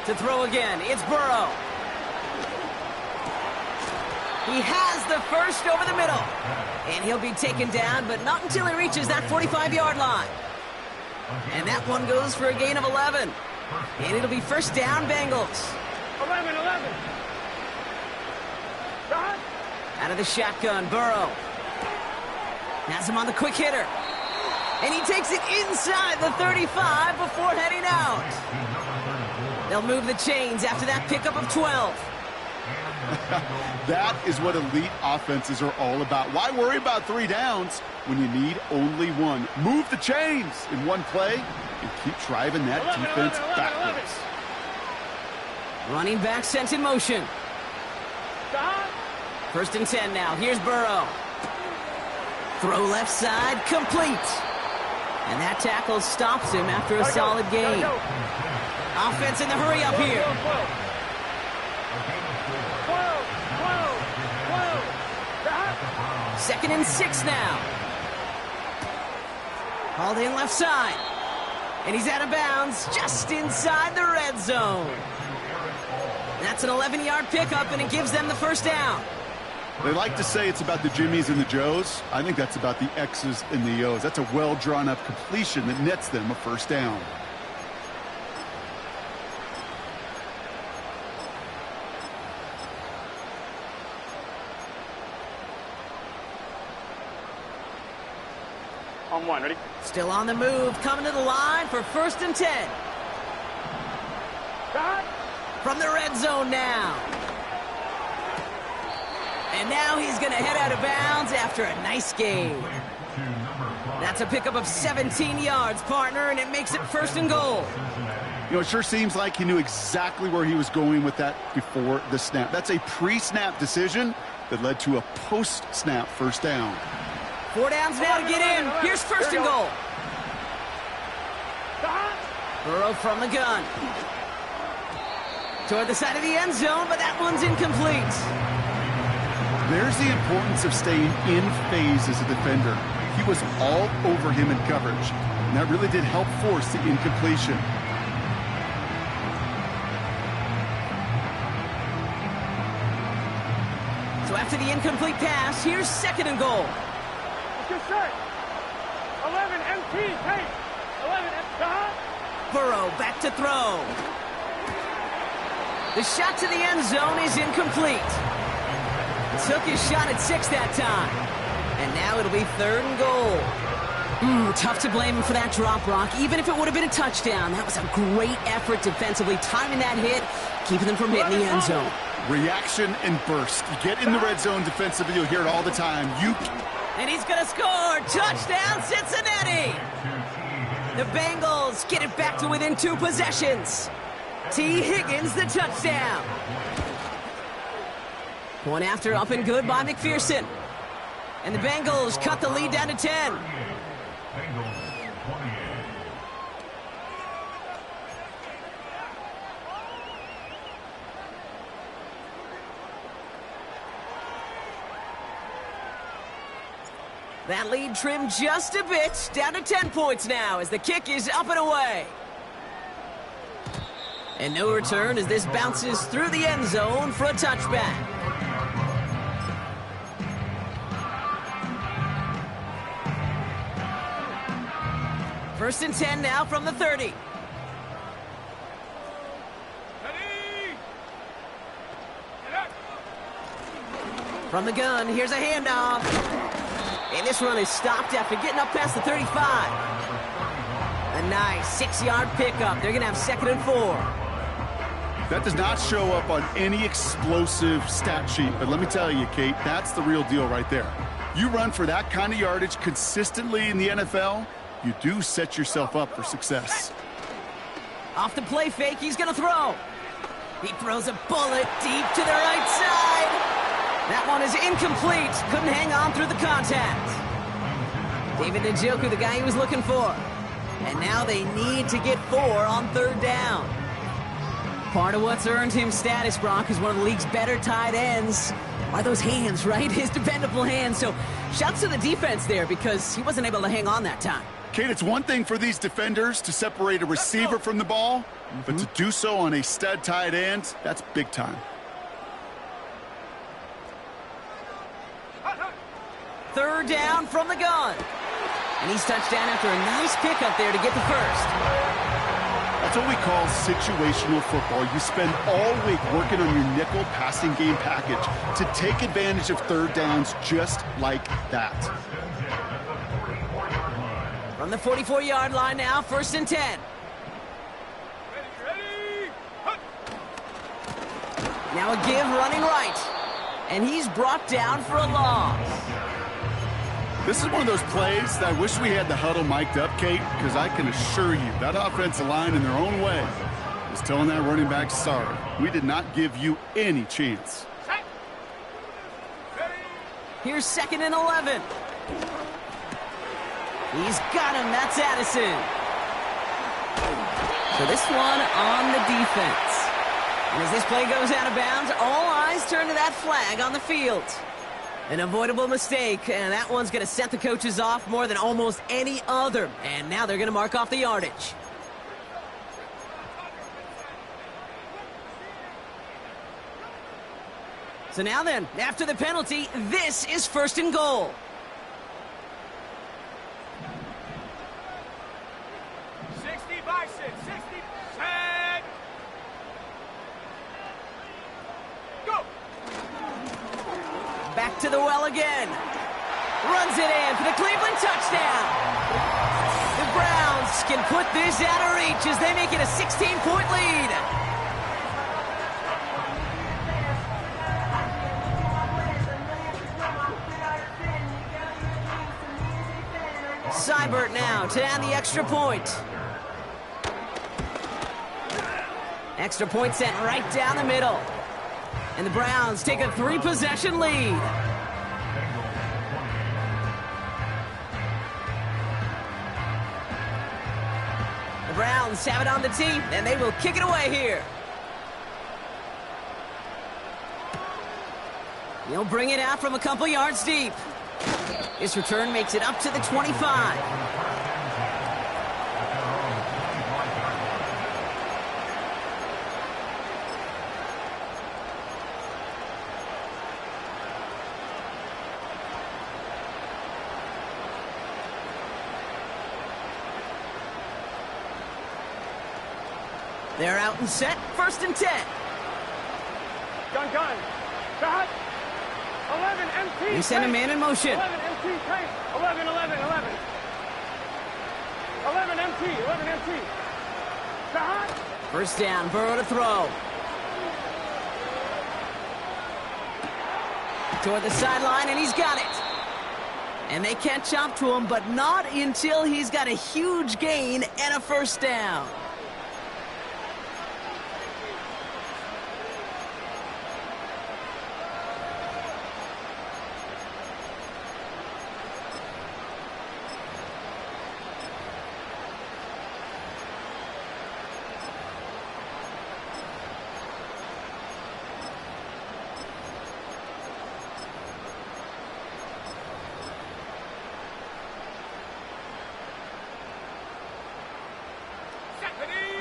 To throw again, it's Burrow. He has the first over the middle. And he'll be taken down, but not until he reaches that 45-yard line. And that one goes for a gain of 11. And it'll be first down, Bengals. 11. Stop. Out of the shotgun, Burrow. Has him on the quick hitter. And he takes it inside the 35 before heading out. They'll move the chains after that pickup of 12. That is what elite offenses are all about. Why worry about 3 downs when you need only 1? Move the chains in one play and keep driving that defense backwards. Running back sent in motion. Stop. First and 10 now. Here's Burrow. Throw left side, complete. And that tackle stops him after a solid gain. Offense in the hurry up here. 12. Second and 6 now. Hauled in left side. And he's out of bounds just inside the red zone. That's an 11-yard pickup, and it gives them the first down. They like to say it's about the Jimmies and the Joes. I think that's about the X's and the O's. That's a well-drawn-up completion that nets them a first down. On 1, ready? Still on the move, coming to the line for first and 10. Stop. From the red zone now. And now he's going to head out of bounds after a nice game. That's a pickup of 17 yards, partner, and it makes it first and goal. You know, it sure seems like he knew exactly where he was going with that before the snap. That's a pre-snap decision that led to a post-snap first down. 4 downs now to get in. Here's first and goal. Stop. Burrow from the gun. Toward the side of the end zone, but that one's incomplete. There's the importance of staying in phase as a defender. He was all over him in coverage, and that really did help force the incompletion. So after the incomplete pass, here's second and goal. Good set. 11 MT, hey. 11 stop. Burrow back to throw. The shot to the end zone is incomplete. Took his shot at 6 that time. And now it'll be third and goal. Tough to blame him for that drop, Rock. Even if it would have been a touchdown, that was a great effort defensively, timing that hit, keeping them from hitting the end zone. Reaction and burst. You get in the red zone defensively, you'll hear it all the time. And he's going to score. Touchdown, Cincinnati. The Bengals get it back to within 2 possessions. T. Higgins, the touchdown. Point after up and good by McPherson. And the Bengals cut the lead down to 10. That lead trimmed just a bit, down to 10 points now as the kick is up and away. And no return as this bounces through the end zone for a touchback. First and 10 now from the 30. Ready. From the gun, here's a handoff. And this run is stopped after getting up past the 35. A nice 6-yard pickup. They're going to have second and 4. That does not show up on any explosive stat sheet. But let me tell you, Kate, that's the real deal right there. You run for that kind of yardage consistently in the NFL, you do set yourself up for success. Off the play fake, he's going to throw. He throws a bullet deep to the right side. That one is incomplete. Couldn't hang on through the contact. David Njoku, the guy he was looking for. And now they need to get 4 on 3rd down. Part of what's earned him status, Brock, is one of the league's better tight ends. Are those hands, right? His dependable hands. So shouts to the defense there because he wasn't able to hang on that time. Kate, it's one thing for these defenders to separate a receiver from the ball, but to do so on a stud tight end, that's big time. 3rd down from the gun. And he's touched down after a nice pickup there to get the first. That's what we call situational football. You spend all week working on your nickel passing game package to take advantage of 3rd downs just like that. From the 44-yard line now, 1st and 10. Ready. Now a give running right. And he's brought down for a loss. This is one of those plays that I wish we had the huddle mic'd up, Kate, because I can assure you that offensive line in their own way is telling that running back, sorry, we did not give you any chance. Here's 2nd and 11. He's got him. That's Addison. So this one on the defense. And as this play goes out of bounds, all eyes turn to that flag on the field. An avoidable mistake, and that one's going to set the coaches off more than almost any other. And now they're going to mark off the yardage. So now then, after the penalty, this is 1st and goal. Back to the well again. Runs it in for the Cleveland touchdown. The Browns can put this out of reach as they make it a 16-point lead. Seibert now to add the extra point. Extra point sent right down the middle. And the Browns take a 3-possession lead. The Browns have it on the tee, and they will kick it away here. He'll bring it out from a couple yards deep. This return makes it up to the 25. They're out and set. 1st and 10. Gun. Shot. 11 MT. They send a man in motion. 11 MT. 11. 11 MT. Shot. 1st down. Burrow to throw. Toward the sideline, and he's got it. And they catch up to him, but not until he's got a huge gain and a 1st down.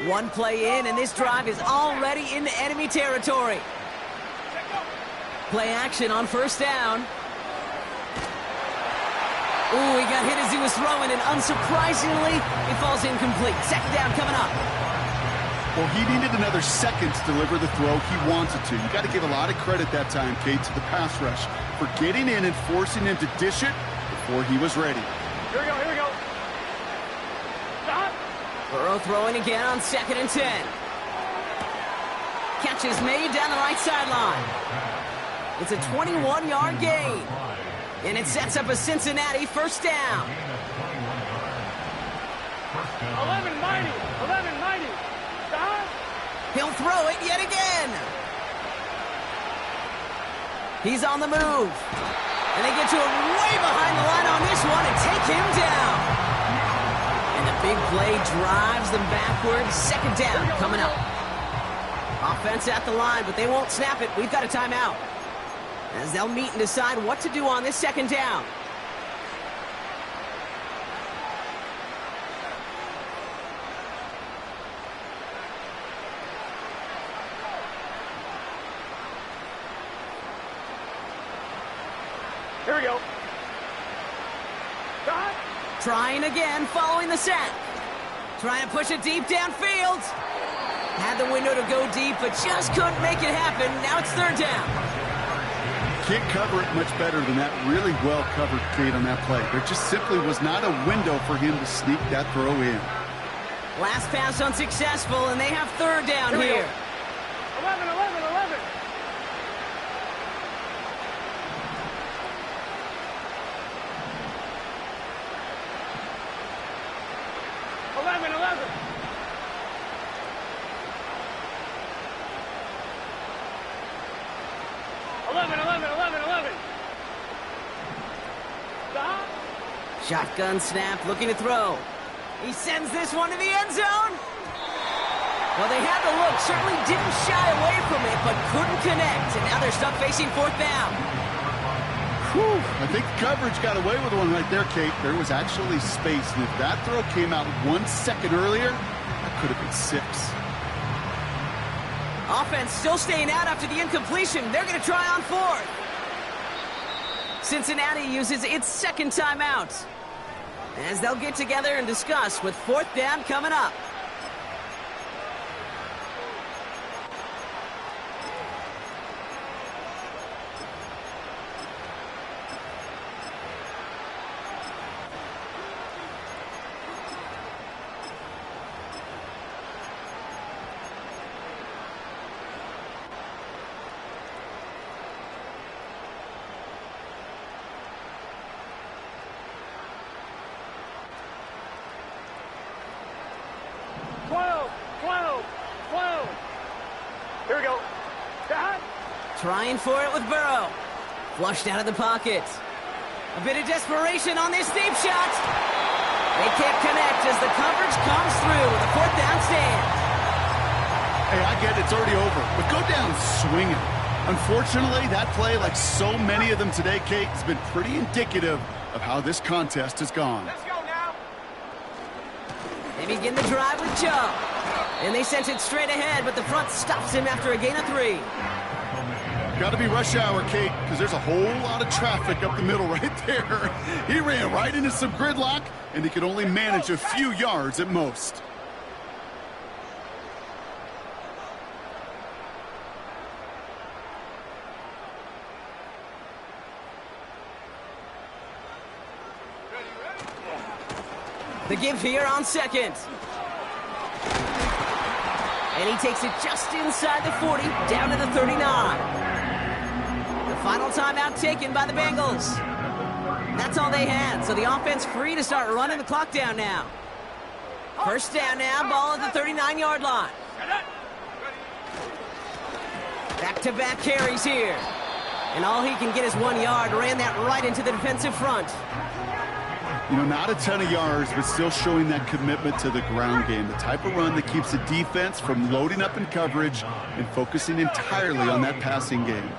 One play in, and this drive is already into enemy territory. Play action on 1st down. Ooh, he got hit as he was throwing, and unsurprisingly, it falls incomplete. 2nd down coming up. Well, he needed another second to deliver the throw he wanted to. You got to give a lot of credit that time, Kate, to the pass rush for getting in and forcing him to dish it before he was ready. Here we go. Stop. Burrow throwing again on 2nd and 10. Catch is made down the right sideline. It's a 21-yard gain. And it sets up a Cincinnati 1st down. 11-90. Stop. He'll throw it yet again. He's on the move. And they get to him way behind the line on this one and take him down. And the big play drives them backwards. Second down coming up. Offense at the line, but they won't snap it. We've got a timeout. As they'll meet and decide what to do on this second down. Here we go. God. Trying again, following the sack. Trying to push it deep downfield. Had the window to go deep, but just couldn't make it happen. Now it's third down. Can't cover it much better than that. Really well covered, Kate, on that play. There just simply was not a window for him to sneak that throw in. Last pass unsuccessful, and they have third down here. 11, 11, 11. 11, 11. Shotgun snap, looking to throw. He sends this one to the end zone. Well, they had the look, certainly didn't shy away from it, but couldn't connect. And now they're stuck facing fourth down. Whew, I think the coverage got away with one right there, Kate. There was actually space, and if that throw came out 1 second earlier, that could have been 6. Offense still staying out after the incompletion. They're going to try on fourth. Cincinnati uses its second timeout as they'll get together and discuss with fourth down coming up. Here we go. God. Trying for it with Burrow. Flushed out of the pocket. A bit of desperation on this deep shot. They can't connect as the coverage comes through with a fourth down stand. Hey, I get it, it's already over, but go down swinging. Unfortunately, that play, like so many of them today, Kate, has been pretty indicative of how this contest has gone. Let's go now. They begin the drive with Chubb. And they sent it straight ahead, but the front stops him after a gain of 3. Got to be rush hour, Kate, because there's a whole lot of traffic up the middle right there. He ran right into some gridlock, and he could only manage a few yards at most. The give here on second. And he takes it just inside the 40, down to the 39. The final timeout taken by the Bengals. That's all they had, so the offense free to start running the clock down now. First down now, ball at the 39-yard line. Back-to-back carries here. And all he can get is 1 yard, ran that right into the defensive front. You know, not a ton of yards, but still showing that commitment to the ground game. The type of run that keeps the defense from loading up in coverage and focusing entirely on that passing game.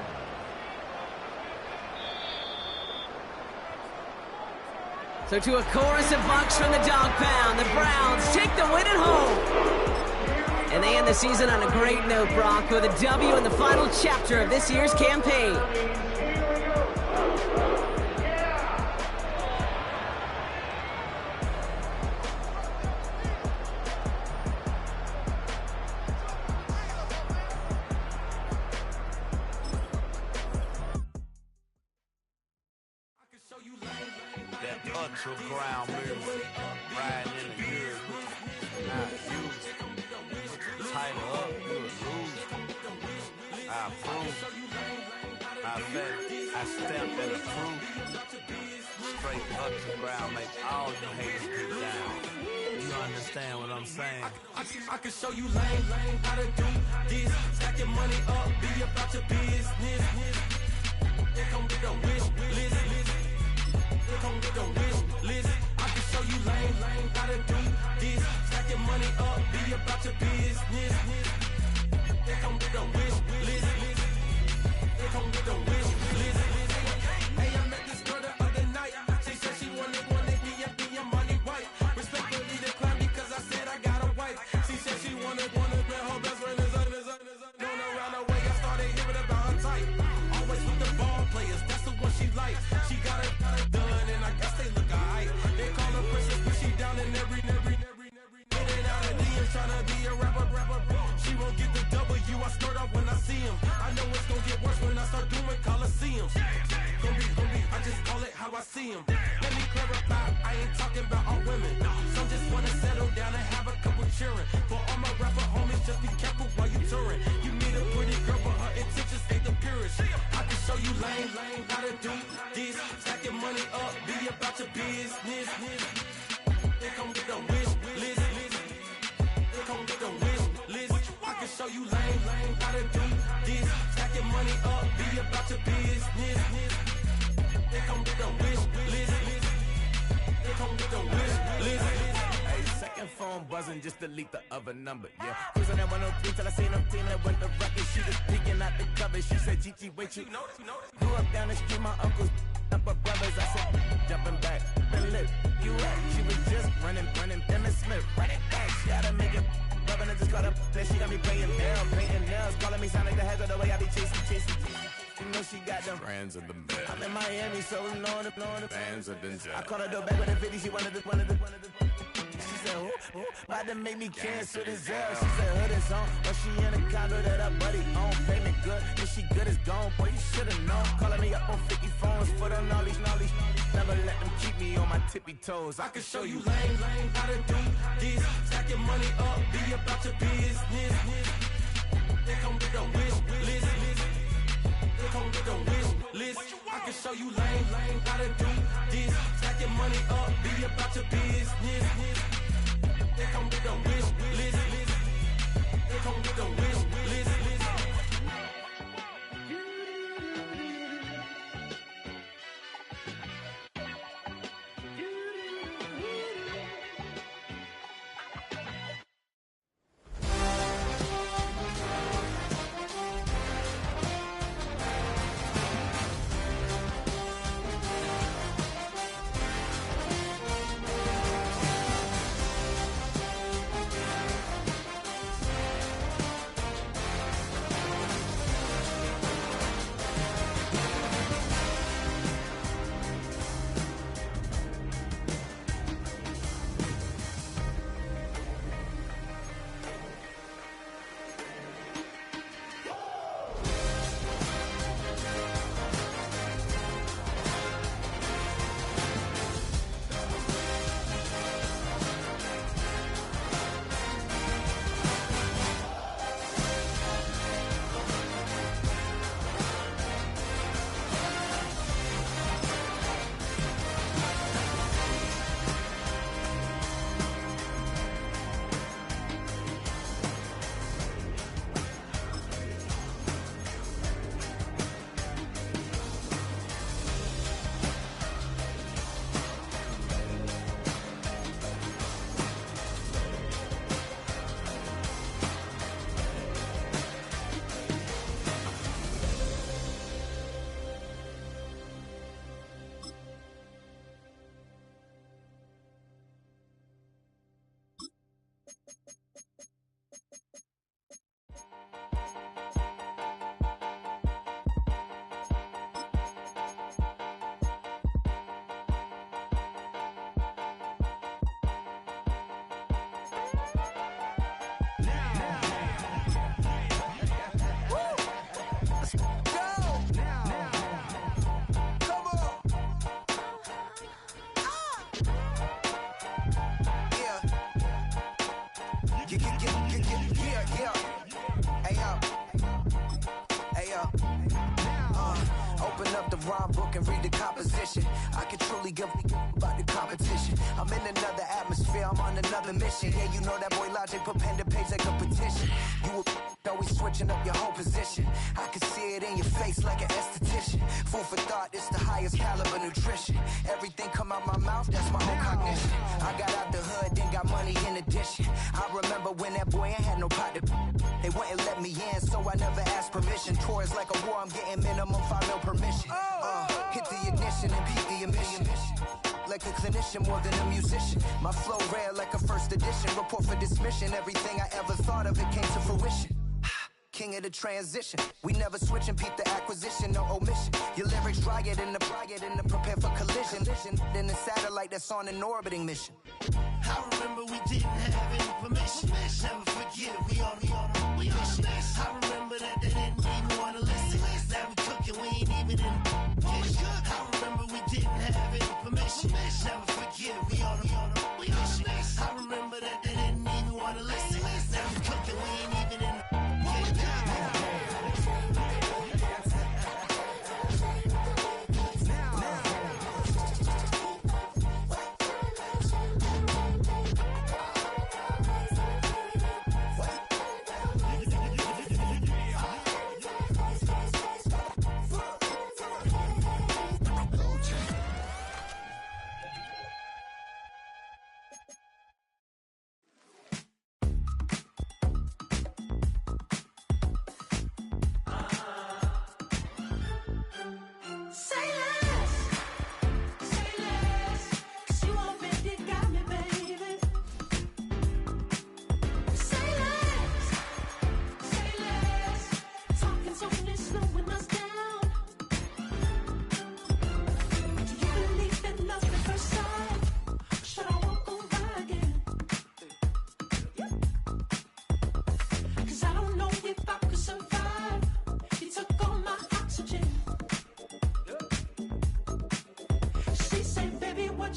So to a chorus of bucks from the dog pound, the Browns take the win at home. And they end the season on a great note, Brock, with a W in the final chapter of this year's campaign. Ground music, riding in the good, not used. Tighten up, you would lose. I approve. I bet I stepped in the proof. Straight up to the ground, make all you haters get down. You understand what I'm saying? I can show you lame, how to do this. Stack your money up, be about your business. with the wish list. I can show you lame, how to do this. Stack your money up, be about your business. They come with the wish list. They come with the wish list. Hey, I met this girl the other night. She said she wanted me and be a money wife. Respectfully declined because I said I got a wife. She said she wanted her best friend is going around the way. I started hearing about her type. Always with the ball players, that's the one she likes. She got it done, and I guess they look alright. They call her princess, but she down in every. In and out of DMs, tryna be a rapper. She won't get the W, I skirt off when I see him. I know it's gonna get worse when I start doing Coliseums. Gonna be, I just call it how I see him. Let me clarify, I ain't talking about all women. Some just wanna settle down and have a couple cheering. For all my rapper homies, just be careful while you touring. You meet a pretty girl, but her intentions ain't the purest. I can show you lame, how to do this. Stack your money up, be about your business. They come with the wish list. They come with the wish list. I can show you lame, how to do this. Stack your money up, be about your business. They come with the wish list. They come with the wish list. Hey, second phone buzzing, just delete the other number, yeah. Cruising at 103 till I seen them team that went the record. She was peeking out the cover. She said, Gigi, wait, you grew up down the street, my uncles up her brothers. I said, jumping back, been lit. You at? She was just running. Emmett Smith, run it back. She had to make it. Rubbing it, just caught up. Then she got me playing down, painting nails, calling me sound like the heads of the way I be chasing. You know she got them Friends of the bed. I'm in Miami, so knowing the Fans of the I called her door back with a 50. She wanted the. She said, who? About to make me cancel this L. She said, hood is on, but she in a condo that her buddy own. Payment good, if she good is gone. Boy, you should've known. Calling me up on 50 phones, foot on all these. Never let them keep me on my tippy toes. I can show you lame, how to do this. Stack your money up, be about your business. They come with the wish list. They come with the wish list. I can show you lame, how to do this. Stack your money up, be about your business. They come with the wish list. They come with the wish list. Open up the rhyme book and read the composition. I can truly give about the competition. I'm in another atmosphere, I'm on another mission. Yeah, you know that boy Logic put pen to page like a petition. You Always switching up your whole position. I can see it in your face like an esthetician. Food for thought, it's the highest caliber nutrition. Everything come out my mouth, that's my own cognition. I got out the hood, then got money in addition. I remember when that boy ain't had no pot to. They wouldn't let me in, so I never asked permission. Tours like a war, I'm getting minimum 5 mil permission. Hit the ignition and beat the emission. Like a clinician more than a musician. My flow rare like a first edition. Report for dismission. Everything I ever thought of, it came to fruition. King of the transition. We never switch and peep the acquisition, no omission. Your lyrics drier than the prepare for collision. Then the satellite that's on an orbiting mission. I remember we didn't have any permission. Never forget, we on a mission. I remember that they didn't even want to listen. Now we cooking, we ain't even in the kitchen. I remember we didn't have any permission. Never forget, we on a mission. I remember that they didn't even want to listen. Now we cooking, we ain't even in the kitchen.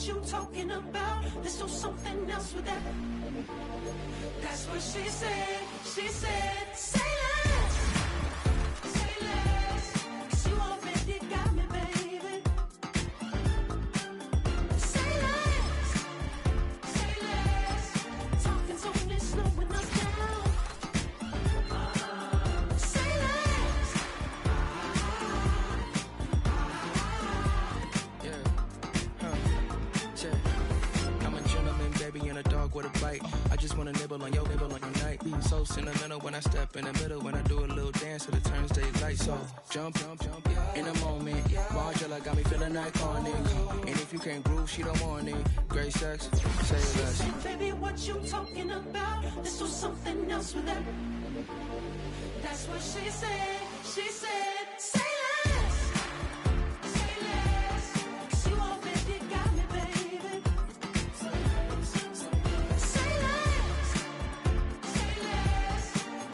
You talking about? Let's do something else with that. That's what she said. She said, say less. Say less. 'Cause you already got me, baby. Say less. Say less. Talking's only slowing us down. Say less. I'm a gentleman, baby, and a dog with a bite. I just wanna nibble on your night. So sentimental when I step in the middle. When I do a little dance to the turns daylight. So jump, in a moment. Margella got me feeling iconic. And if you can't groove, she don't want it. Great sex, say less. Baby, what you talking about? Let's do something else with that. That's what she said. She said, say less. Say less. 'Cause you already got me, baby. Say less. Say less.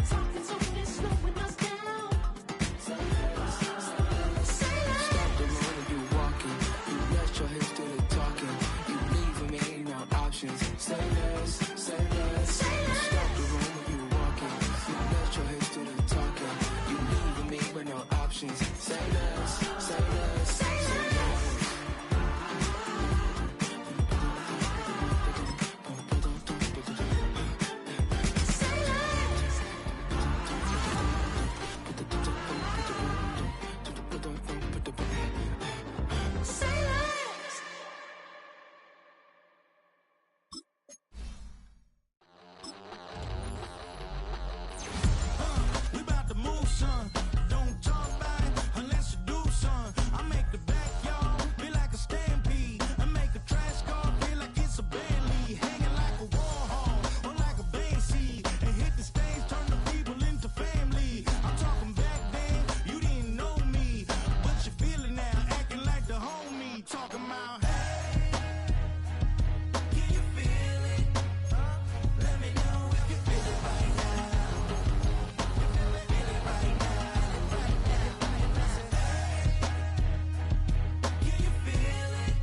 Talking's only slowing us down. Say less. Stop the road when you walking. You rest your hips to the talking. You leaving me no options. Say less, say less. Stop the road when you walking. You rest your hips to the talking. You leaving me with no options. Say less, say less, say less. We about to move, son. Don't talk about it unless you do, son. I make the backyard feel like a stampede. I make a trash car feel like it's a Bentley. Hanging like a Warhol or like a Banksy. And hit the stage, turn the people into family. I'm talking back then, you didn't know me. But you feel it now, acting like the homie. Talking about, hey, can you feel it? Let me know if you feel it right now. Can you feel it?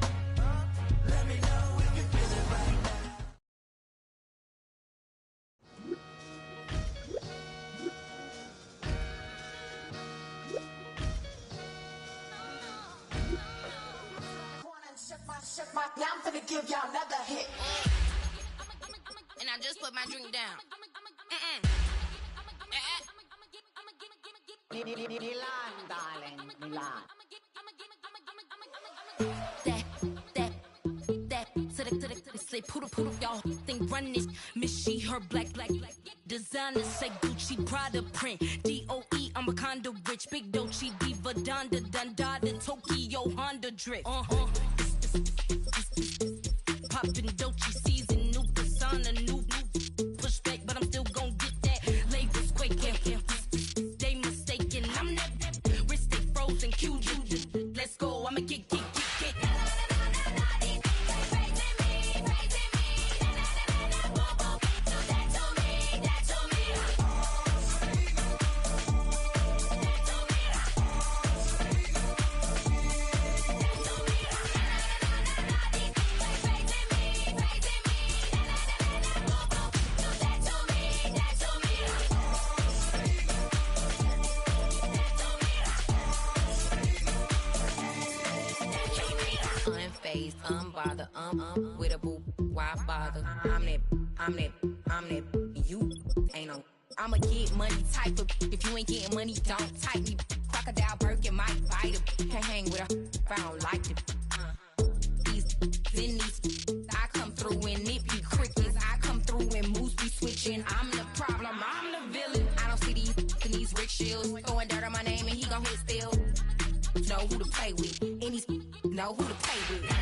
Let me know if you feel it right now. Now I'm finna give y'all another hit. And I just put my drink down. Milan, darling, Milan. Say poodle, y'all think run this. Miss she, her black. Designers say Gucci, Prada print. DOE, I'm a condo rich. Big Dolce, Diva, Donda, Dundada, Tokyo, Honda drip. Poppin' Dolce season, new persona, new pushback, but I'm still gon' get that. Labels quaking, they mistaken. I'm that wrist stay frozen, QG. Let's go, I'ma get. Unbothered, with a boo, why bother? I'm that, you ain't no. I'ma get money type of. If you ain't getting money, don't type me. Crocodile Birkin might bite him. Can't hang with her if I don't like it. These, I come through in nippy crickets. I come through and moose be switching. I'm the problem, I'm the villain. I don't see these rickshaws throwing dirt on my name and he gon' hit still. Know who to play with, and he's know who to play with.